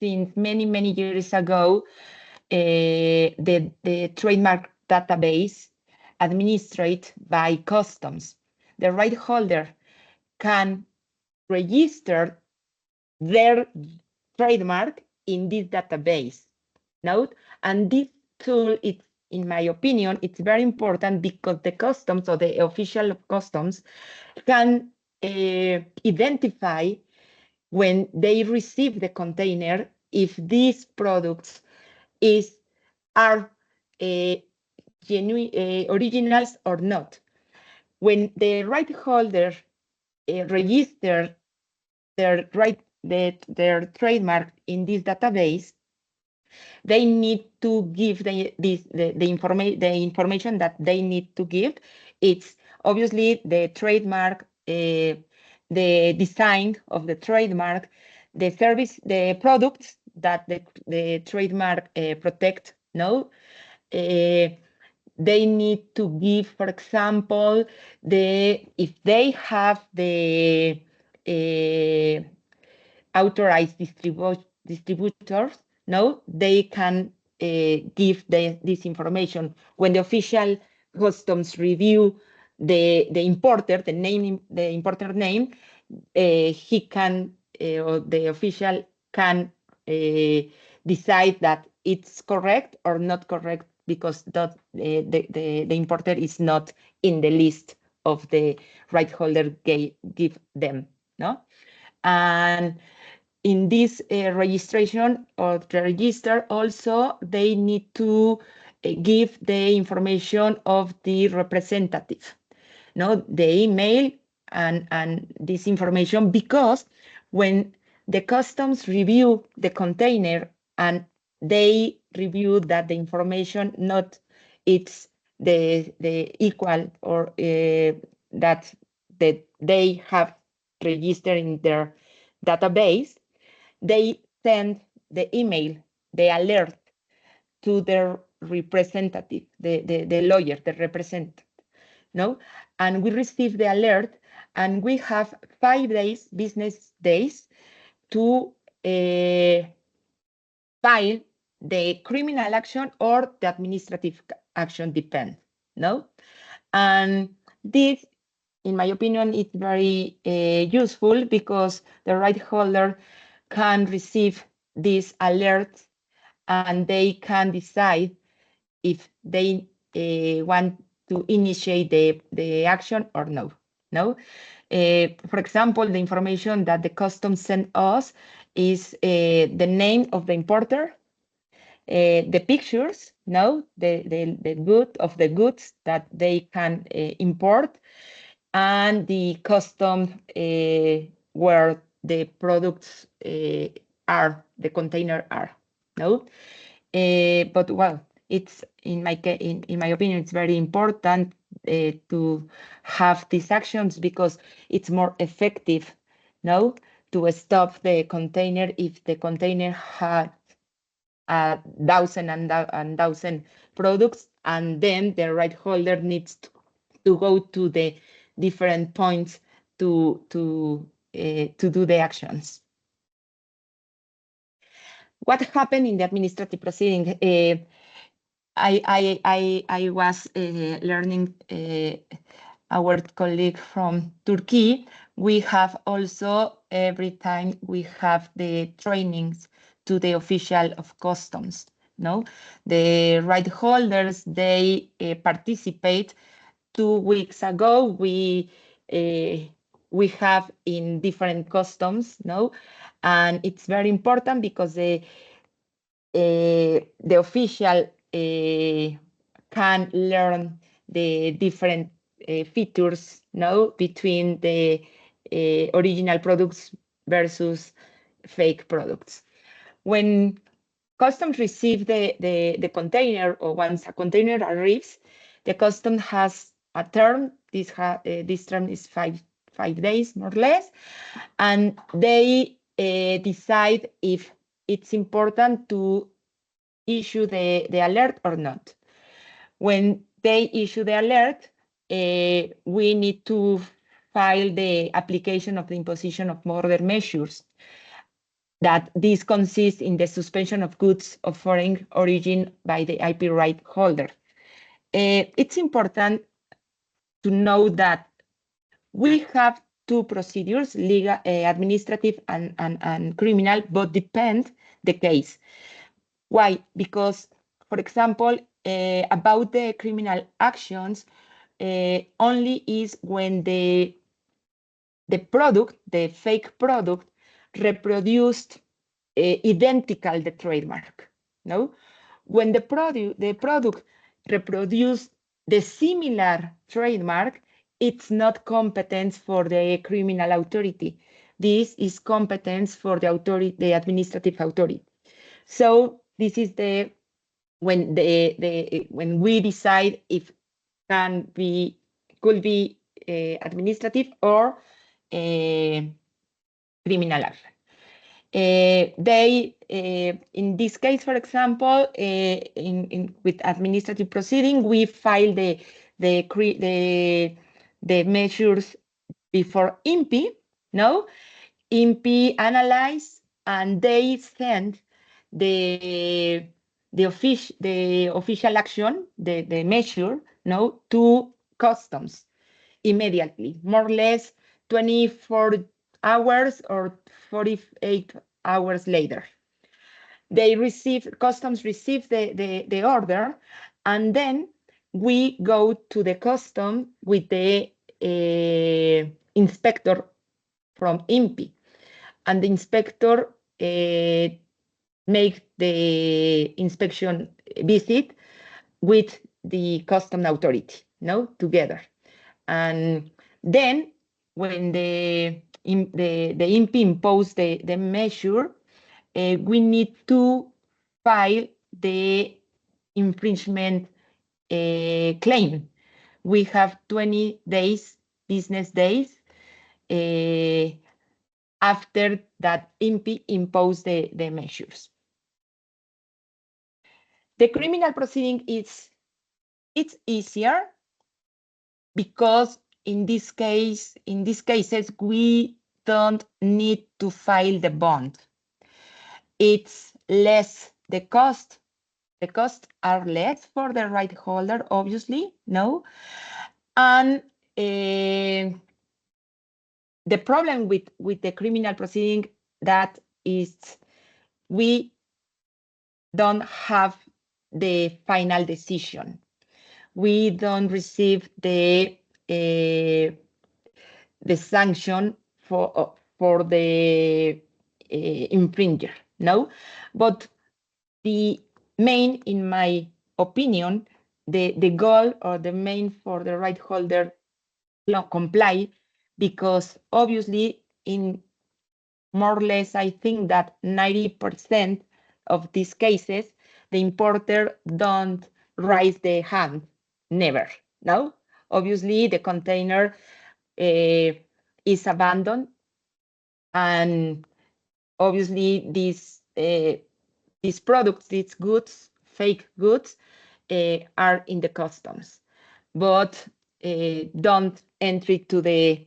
since many years ago, the trademark database administered by customs. The right holder can register their trademark in this database. Note, and this tool, it's, in my opinion, it's very important because the customs or the official of customs can identify when they receive the container if these products are genuine originals or not. When the right holder register their trademark in this database, they need to give the information that they need to give. It's obviously the trademark, the design of the trademark, the service, the products that the trademark protect. No, they need to give, for example, if they have the authorized distributors, no, they can give this information. When the official customs review the importer, the importer name, he can, or the official can decide that it's correct or not correct because the importer is not in the list of the right holder give them, no? And in this registration or the register also, they need to give the information of the representative, no, the email and this information, because when the customs review the container and they review that the information not it's the equal or that they have registered in their database, they send the email, the alert to their representative, the lawyer, the representative, no? And we receive the alert and we have 5 days, business days, to file the criminal action or the administrative action, depends, no? And this, in my opinion, is very useful because the right holder can receive this alert and they can decide if they want to initiate the action or no. No. For example, the information that the customs sent us is the name of the importer, the pictures, no, the goods that they can import, and the custom where the products are, the container are, no. But well, it's in my opinion, it's very important to have these actions because it's more effective, no, to stop the container if the container had 1,000 and 1,000 products, and then the right holder needs to go to the different points to do the actions. What happened in the administrative proceeding? I was learning our colleague from Turkey. We have also, every time we have the trainings to the official of customs, no? The right holders, they participate. 2 weeks ago, we have in different customs, no? And it's very important because the official can learn the different features, no, between the original products versus fake products. When customs receive the container, or once a container arrives, the customs has a term. This term is 5 days, more or less, and they decide if it's important to issue the alert or not. When they issue the alert, we need to file the application of the imposition of border measures. That this consists in the suspension of goods of foreign origin by the IP right holder. It's important to know that we have two procedures, legal, administrative and criminal, but depend the case. Why? Because, for example, about the criminal actions, only is when the product, the fake product, reproduced identical the trademark. No, when the product reproduced the similar trademark, it's not competence for the criminal authority. This is competence for the authority, the administrative authority. So this is when we decide if could be administrative or criminal action. In this case, for example, with administrative proceeding, we file the measures before INPI. No, INPI analyze and they send the official action, the measure, no, to customs immediately, more or less 24 hours or 48 hours later. Customs receive the order, and then we go to the custom with the inspector from INPI, and the inspector make the inspection visit with the custom authority, no, together. And then when the INPI impose the measure, we need to file the infringement claim. We have 20 days, business days, after that INPI impose the measures. The criminal proceeding it's easier because in these cases, we don't need to file the bond. It's less, the costs are less for the right holder, obviously, no? And the problem with the criminal proceeding, that is we don't have the final decision. We don't receive the sanction for the infringer, no? But the main, in my opinion, the goal or the main for the right holder comply, because obviously in more or less, I think that 90% of these cases, the importer don't raise the hand, never, no? Obviously, the container is abandoned, and obviously these products, these goods, fake goods, are in the customs, but don't enter to the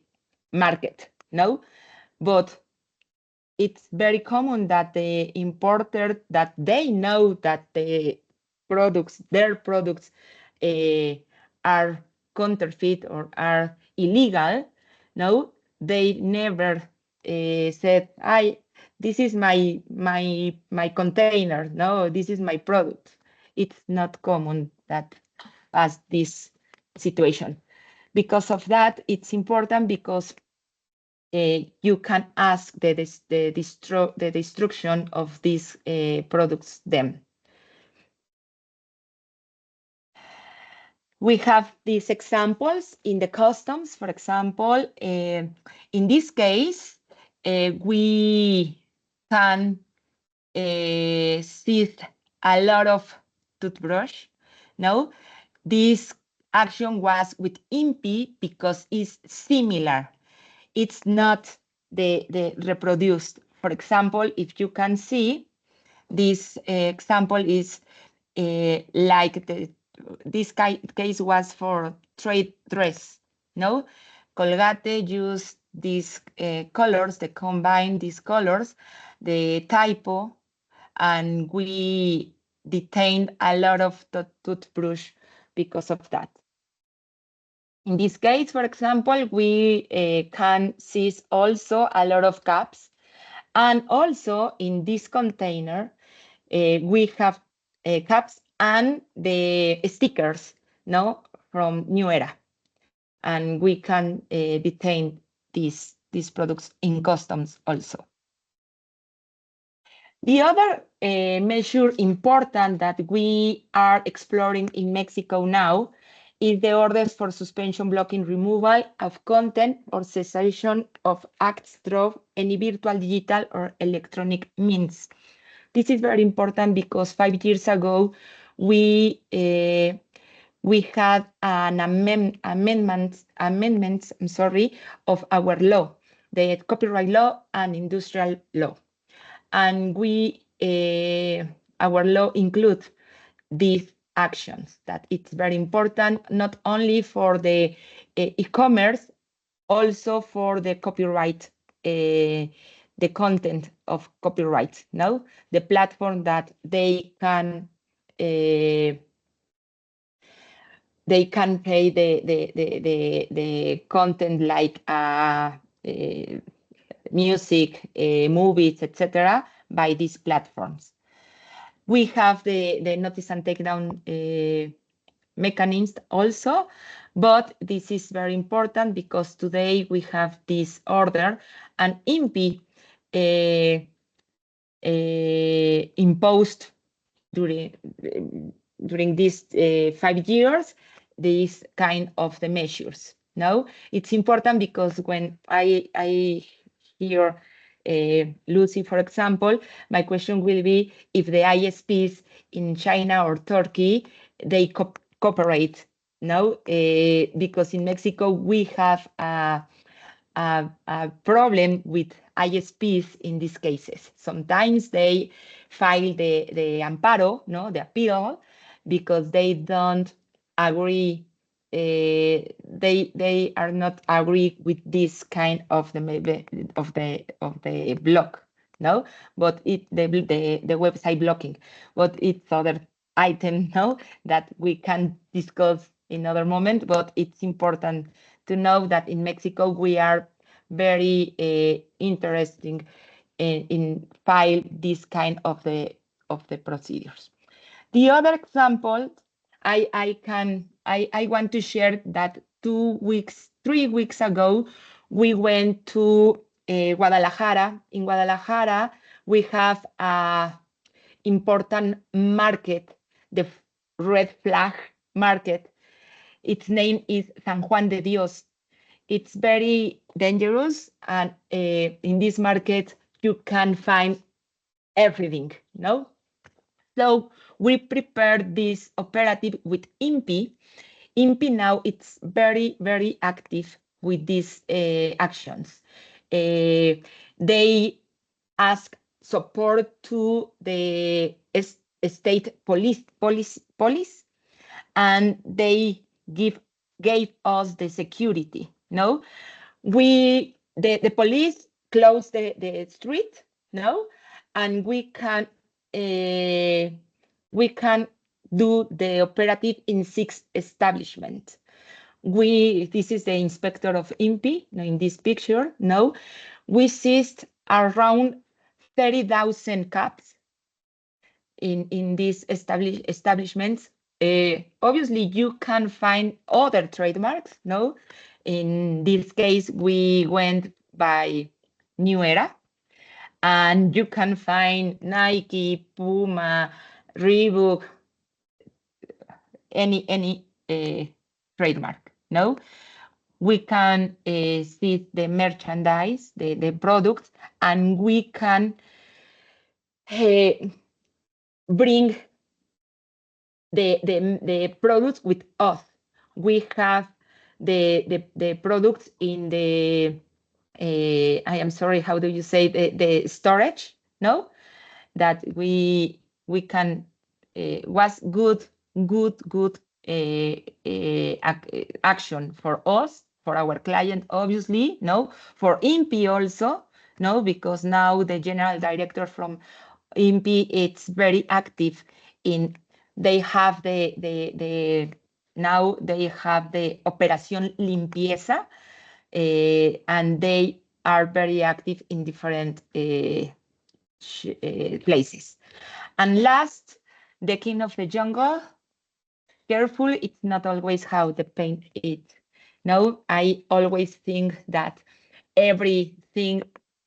market, no? But it's very common that the importer, that they know that the products, their products are counterfeit or are illegal, no? They never said, this is my container, no, this is my product. It's not common that as this situation. Because of that, it's important because you can ask the destruction of these products them. We have these examples in the customs. For example, in this case, we can seize a lot of toothbrush. No, this action was with INPI because it's similar. it's not the reproduced. For example, if you can see, this example is like this case was for trade dress, no? Colgate used these colors, they combine these colors, the typo, and we detained a lot of the toothbrush because of that. In this case, for example, we can seize also a lot of caps. And also in this container, we have caps and the stickers, no, from New Era. And we can detain these products in customs also. The other measure important that we are exploring in Mexico now is the orders for suspension, blocking, removal of content or cessation of acts through any virtual, digital, or electronic means. This is very important because 5 years ago we had an amendments, I'm sorry, of our law, the copyright law and industrial law. And our law includes these actions, that it's very important, not only for the e-commerce, also for the copyright, the content of copyright, no? The platform that they can pay the content like music, movies, etc., by these platforms. We have the notice and takedown mechanism also, but this is very important because today we have this order, and INPI imposed during these 5 years these kind of the measures. No, it's important because when I hear Lucy, for example, my question will be if the ISPs in China or Turkey, they cooperate, no? Because in Mexico, we have a problem with ISPs in these cases. Sometimes they file the amparo, no, the appeal, because they don't agree. They are not agree with this kind of the block, no. But the website blocking, but it's other item, no, that we can discuss in other moment. But it's important to know that in Mexico we are very interesting in file this kind of the procedures. The other example I want to share that 3 weeks ago, we went to Guadalajara. In Guadalajara, we have a important market, the red flag market. Its name is San Juan de Dios. It's very dangerous, and in this market, you can find everything, no? So we prepared this operative with INPI. INPI now it's very, very active with these actions. They ask support to the state police, and they gave us the security. No, the police closed the street. No, and we can do the operative in 6 establishments. This is the inspector of INPI in this picture. No, we seized around 30,000 caps in these establishments. Obviously, you can find other trademarks. No, in this case, we went by New Era, and you can find Nike, Puma, Reebok, any trademark. No, we can see the merchandise, the products, and we can bring the products with us. We have the products in the I am sorry, how do you say, the storage, no? That we can, was good action for us, for our client, obviously, no? For INPI also, no? Because now the general director from INPI, it's very active in, they have now they have the Operación Limpieza, and they are very active in different places. And last, the king of the jungle. Careful, it's not always how the paint it. No, I always think that everything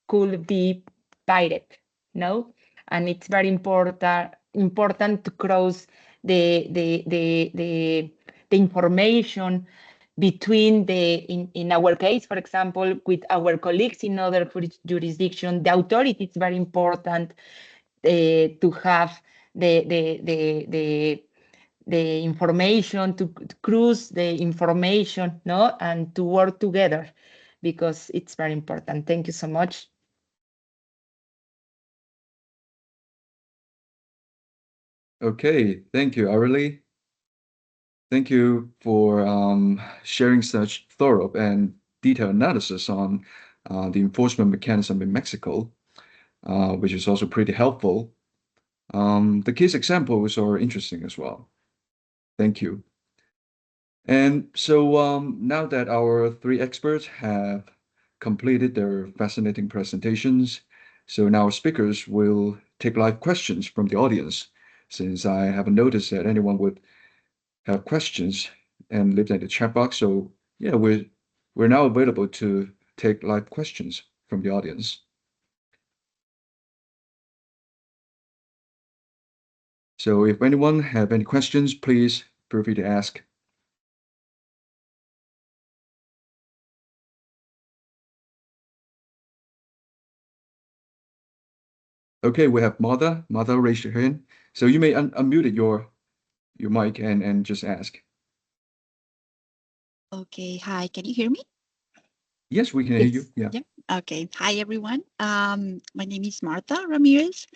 could be pirated. No, and it's very important to cross the information between in our case, for example, with our colleagues in other jurisdictions. The authority is very important to have the information, to cruise the information, no, and to work together, because it's very important. Thank you so much. Okay, thank you, Irely. Thank you for sharing such thorough and detailed analysis on the enforcement mechanism in Mexico, which is also pretty helpful. The case examples are interesting as well. Thank you. And so now that our three experts have completed their fascinating presentations, so now speakers will take live questions from the audience, since I haven't noticed that anyone would have questions and leave them in the chat box. So yeah, we're now available to take live questions from the audience. So if anyone have any questions, please feel free to ask. Okay, we have Martha. Martha, raise your hand. So you may unmute your mic and just ask. Okay, hi, can you hear me? Yes, we can hear you. Yeah. Okay, hi everyone. My name is Martha Ramirez.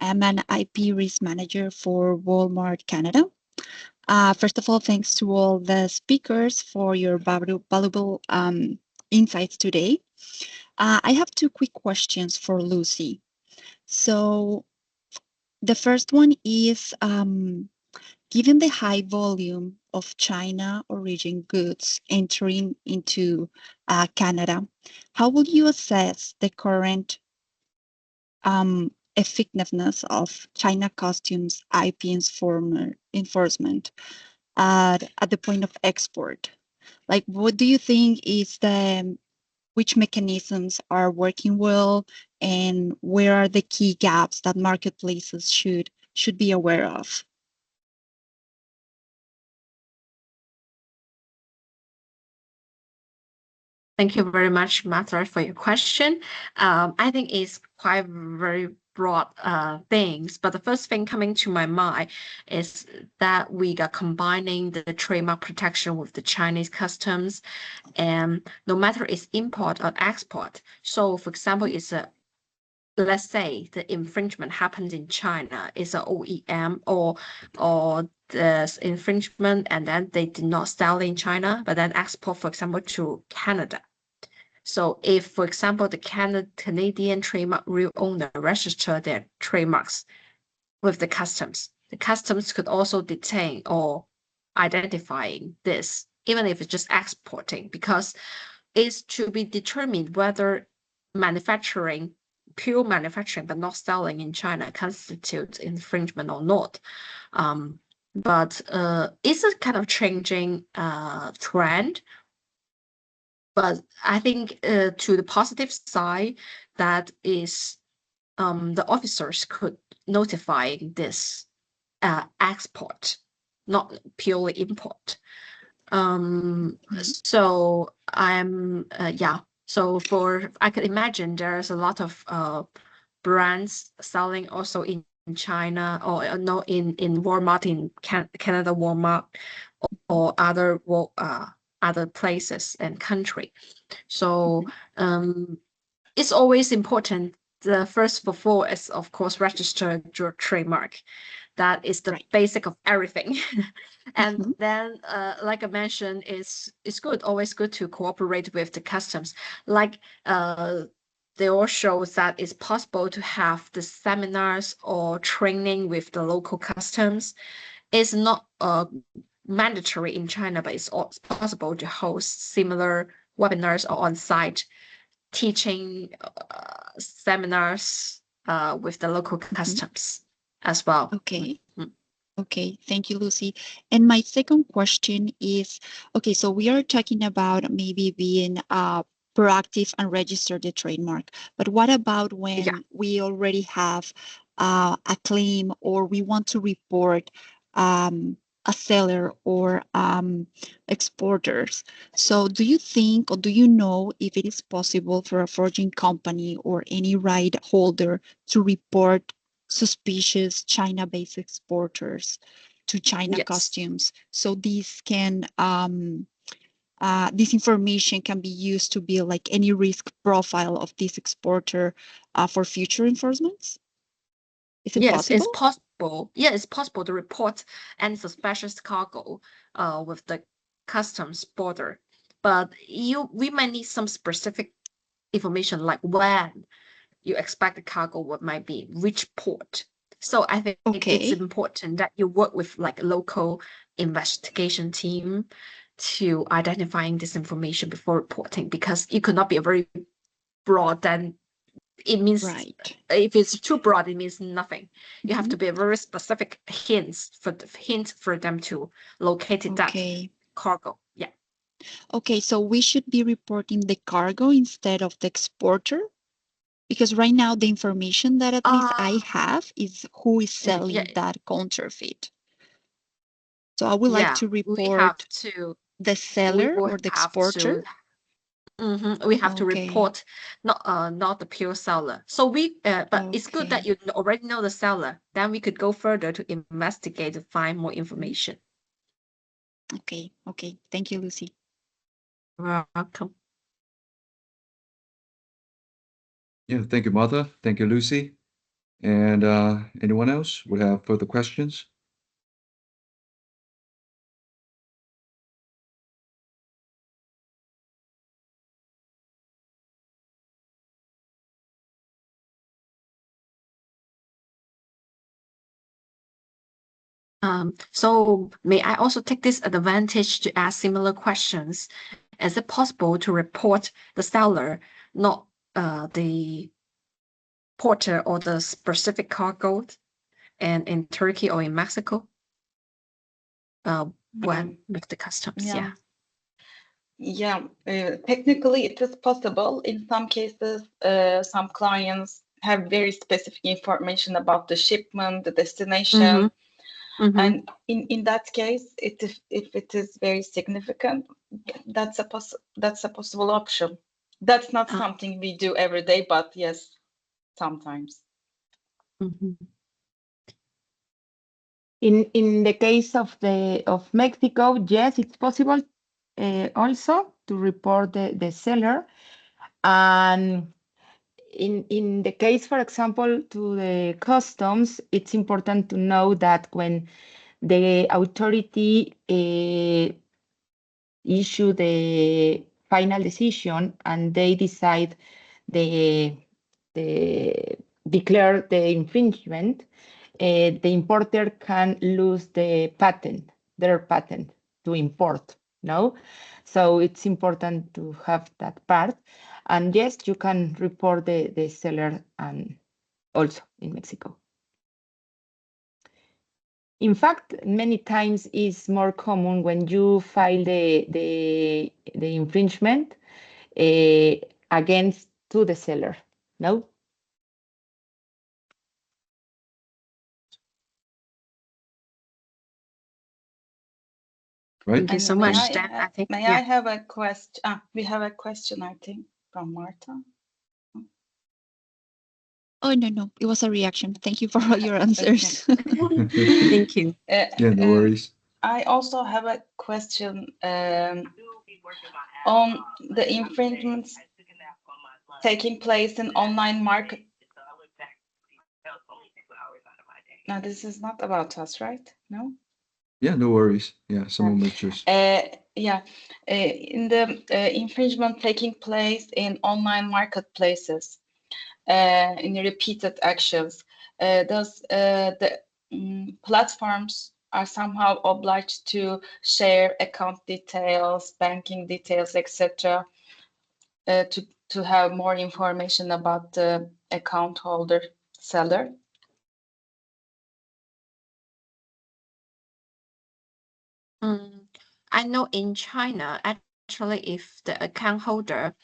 I'm an IP risk manager for Walmart Canada. First of all, thanks to all the speakers for your valuable insights today. I have two quick questions for Lucy. So the first one is, given the high volume of China origin goods entering into Canada, how would you assess the current effectiveness of China Customs IP enforcement at the point of export? Like, what do you think is which mechanisms are working well, and where are the key gaps that marketplaces should be aware of? Thank you very much, Martha, for your question. I think it's quite very broad things, but the first thing coming to my mind is that we are combining the trademark protection with the Chinese customs, and no matter it's import or export. So, for example, let's say the infringement happens in China, it's an OEM or the infringement, and then they did not sell in China, but then export, for example, to Canada. So if, for example, the Canadian trademark real owner register their trademarks with the customs could also detain or identifying this, even if it's just exporting, because it's to be determined whether pure manufacturing but not selling in China constitutes infringement or not. But it's a kind of changing trend. But I think to the positive side, that is the officers could notify this export, not purely import. So so I could imagine there's a lot of brands selling also in China, or in Walmart, in Canada Walmart, or other other places and country. So it's always important. The first of all is, of course, register your trademark. That is the basic of everything. And then, like I mentioned, it's always good to cooperate with the customs. Like they all show that it's possible to have the seminars or training with the local customs. It's not mandatory in China, but it's possible to host similar webinars or on-site teaching seminars with the local customs as well. Okay. Okay, thank you, Lucy. And my second question is, okay, so we are talking about maybe being proactive and register the trademark, but what about when we already have a claim or we want to report a seller or exporters? So do you think or do you know if it is possible for a forging company or any right holder to report suspicious China-based exporters to China customs? So these can this information can be used to build like any risk profile of this exporter for future enforcements. Is it possible? It's possible. Yeah, it's possible to report any suspicious cargo with the customs border, but we might need some specific information like when you expect the cargo might be which port. So I think it's important that you work with like a local investigation team to identifying this information before reporting, because it could not be a very broad, then it means if it's too broad, it means nothing. You have to be a very specific hints for them to locate that cargo. Yeah. Okay, so we should be reporting the cargo instead of the exporter? Because right now the information that at least I have is who is selling that counterfeit. So I would like to report the seller or the exporter. We have to report not the pure seller. So but it's good that you already know the seller. Then we could go further to investigate to find more information. Okay. Thank you, Lucy. You're welcome. Yeah, thank you, Martha. Thank you, Lucy. And anyone else would have further questions? So may I also take this advantage to ask similar questions? Is it possible to report the seller, not the porter or the specific cargo, and in Turkey or in Mexico? When with the customs, technically it is possible. In some cases, some clients have very specific information about the shipment, the destination. And in that case, if it is very significant, that's a possible option. That's not something we do every day, but yes, sometimes. In the case of Mexico, yes, it's possible also to report the seller. And in the case, for example, to the customs, it's important to know that when the authority issue the final decision and they decide the declare the infringement, the importer can lose their patent to import. No, so it's important to have that part. And yes, you can report the seller and also in Mexico. In fact, many times it's more common when you file the infringement against to the seller. No. Right. Thank you so much. I have a question? We have a question, I think, from Martha. Oh, no. It was a reaction. Thank you for all your answers. Thank you. Yeah, no worries. I also have a question. On the infringements taking place in online market. Now, this is not about us, right? No? Yeah, no worries. Yeah, someone was just. In the infringement taking place in online marketplaces, in repeated actions, those the platforms are somehow obliged to share account details, banking details, etc., to have more information about the account holder seller. I know in China, actually, if the account holder,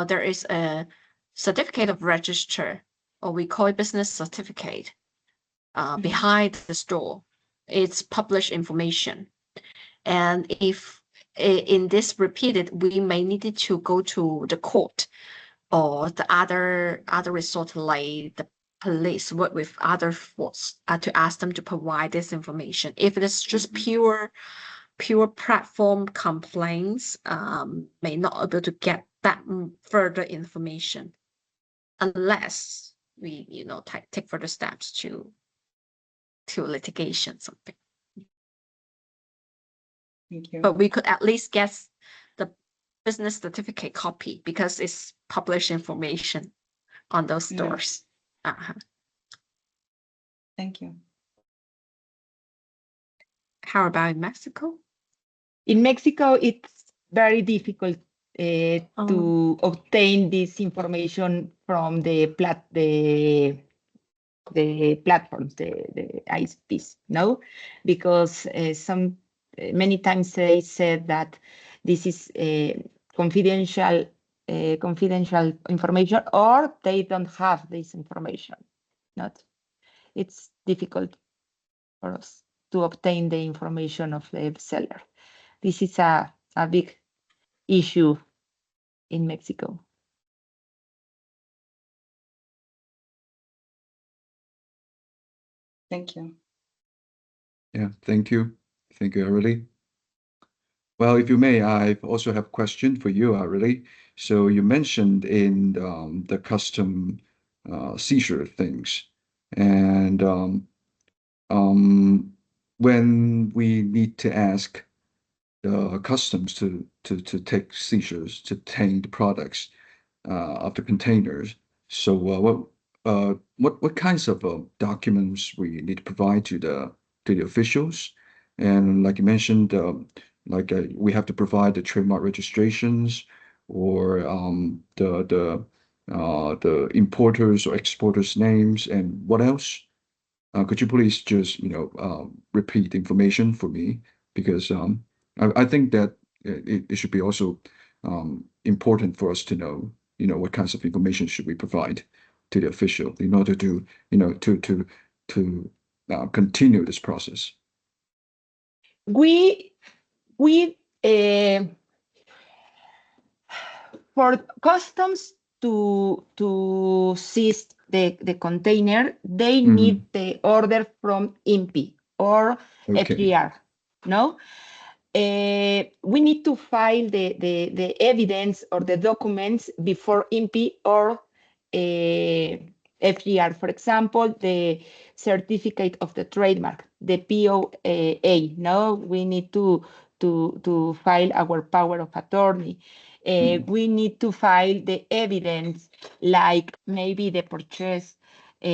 there is a certificate of register, or we call it business certificate, behind the store. It's published information. And if in this repeated, we may need to go to the court or the other resort like the police, work with other force to ask them to provide this information. If it is just pure platform complaints, may not able to get that further information unless we take further steps to litigation something. Thank you. But we could at least get the business certificate copy because it's published information on those stores. Thank you. How about in Mexico? In Mexico, it's very difficult to obtain this information from the platforms, the ISPs, no, because many times they said that this is confidential information, or they don't have this information. It's difficult for us to obtain the information of the seller. This is a big issue in Mexico. Thank you. Yeah, thank you. Thank you, Irely. Well, if you may, I also have a question for you, Irely. So you mentioned in the custom seizure things, and when we need to ask the customs to take seizures to obtain the products of the containers. So what kinds of documents we need to provide to the officials? And like you mentioned, we have to provide the trademark registrations or the importers or exporters names, and what else? Could you please just repeat the information for me, because I think that it should be also important for us to know what kinds of information should we provide to the official in order to continue this process. We for customs to seize the container, they need the order from INPI or FGR. No, we need to file the evidence or the documents before INPI or FGR. For example, the certificate of the trademark, the POA. No, we need to file our power of attorney. We need to file the evidence, like maybe the purchase with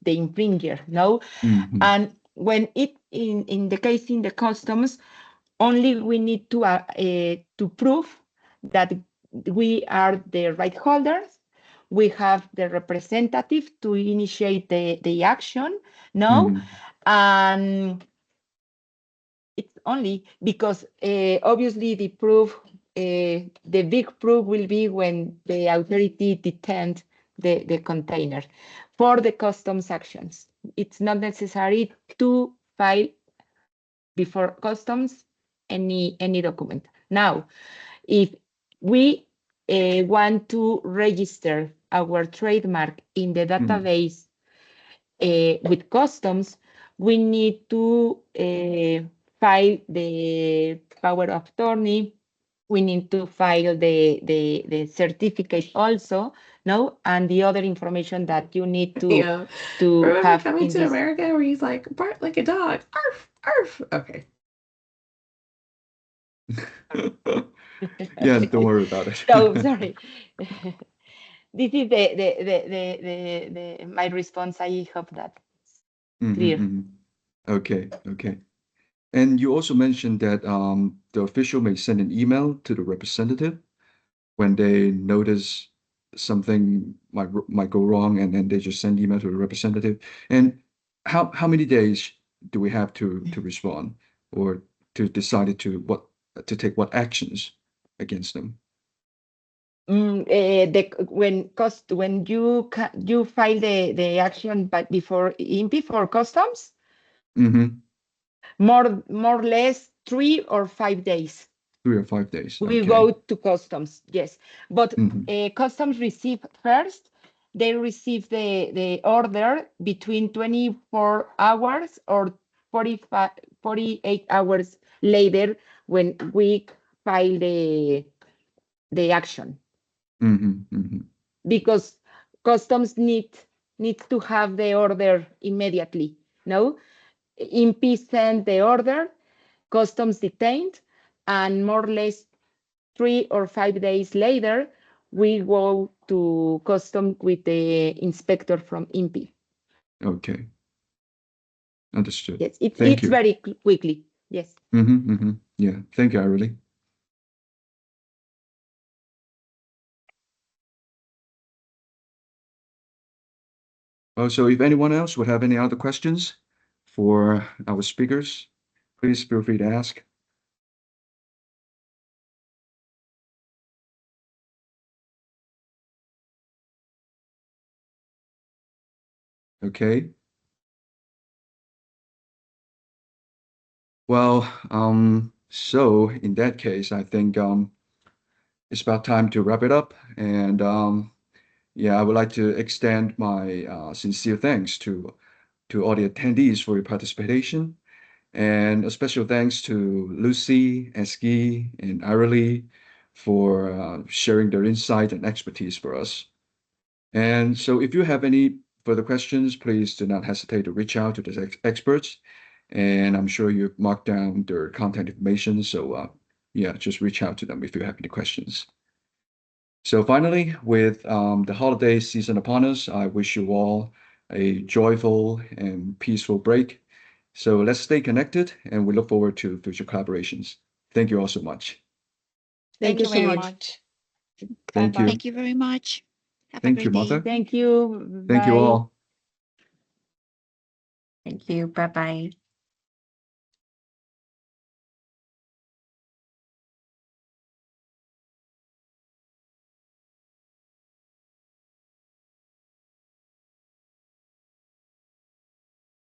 the infringer. No, and when in the case in the customs, only we need to prove that we are the right holders. We have the representative to initiate the action. No, and it's only because obviously the proof, the big proof will be when the authority detained the container. For the customs actions, it's not necessary to file before customs any document. Now, if we want to register our trademark in the database with customs, we need to file the power of attorney. We need to file the certificate also, no, and the other information that you need to Yeah. to Remember have Coming in to this. America where he's like, bark like a dog. Arf, arf. Okay. Yeah, don't worry about it. So sorry. This is my response. I hope that clear. Okay, okay. And you also mentioned that the official may send an email to the representative when they notice something might go wrong, and then they just send email to the representative. And how many days do we have to respond or to decide to take what actions against them? When you file the action but before INPI for customs, more or less 3 or 5 days. 3 or 5 days. We Okay. go to customs, yes. But customs receive first. They receive the order between 24 hours or 48 hours later when we file the action. Because customs needs to have the order immediately. No, INPI sent the order, customs detained, and more or less 3 or 5 days later, we go to customs with the inspector from INPI. Okay. Understood. Yes, Thank it's you. very quickly. Yes. Yeah. Thank you, Irely. So if anyone else would have any other questions for our speakers, please feel free to ask. Okay. Well, so in that case, I think it's about time to wrap it up. And yeah, I would like to extend my sincere thanks to all the attendees for your participation. And a special thanks to Lucy, Ezgi, and Irely for sharing their insight and expertise for us. And so if you have any further questions, please do not hesitate to reach out to the experts. And I'm sure you've marked down their contact information. So yeah, just reach out to them if you have any questions. So finally, with the holiday season upon us, I wish you all a joyful and peaceful break. So let's stay connected, and we look forward to future collaborations. Thank you all so much. Thank you so very much. much. Thank Bye-bye. you. Thank you very much. Have a Thank great you, day. Martha. Thank you. Thank you Bye. all. Thank you. Bye bye.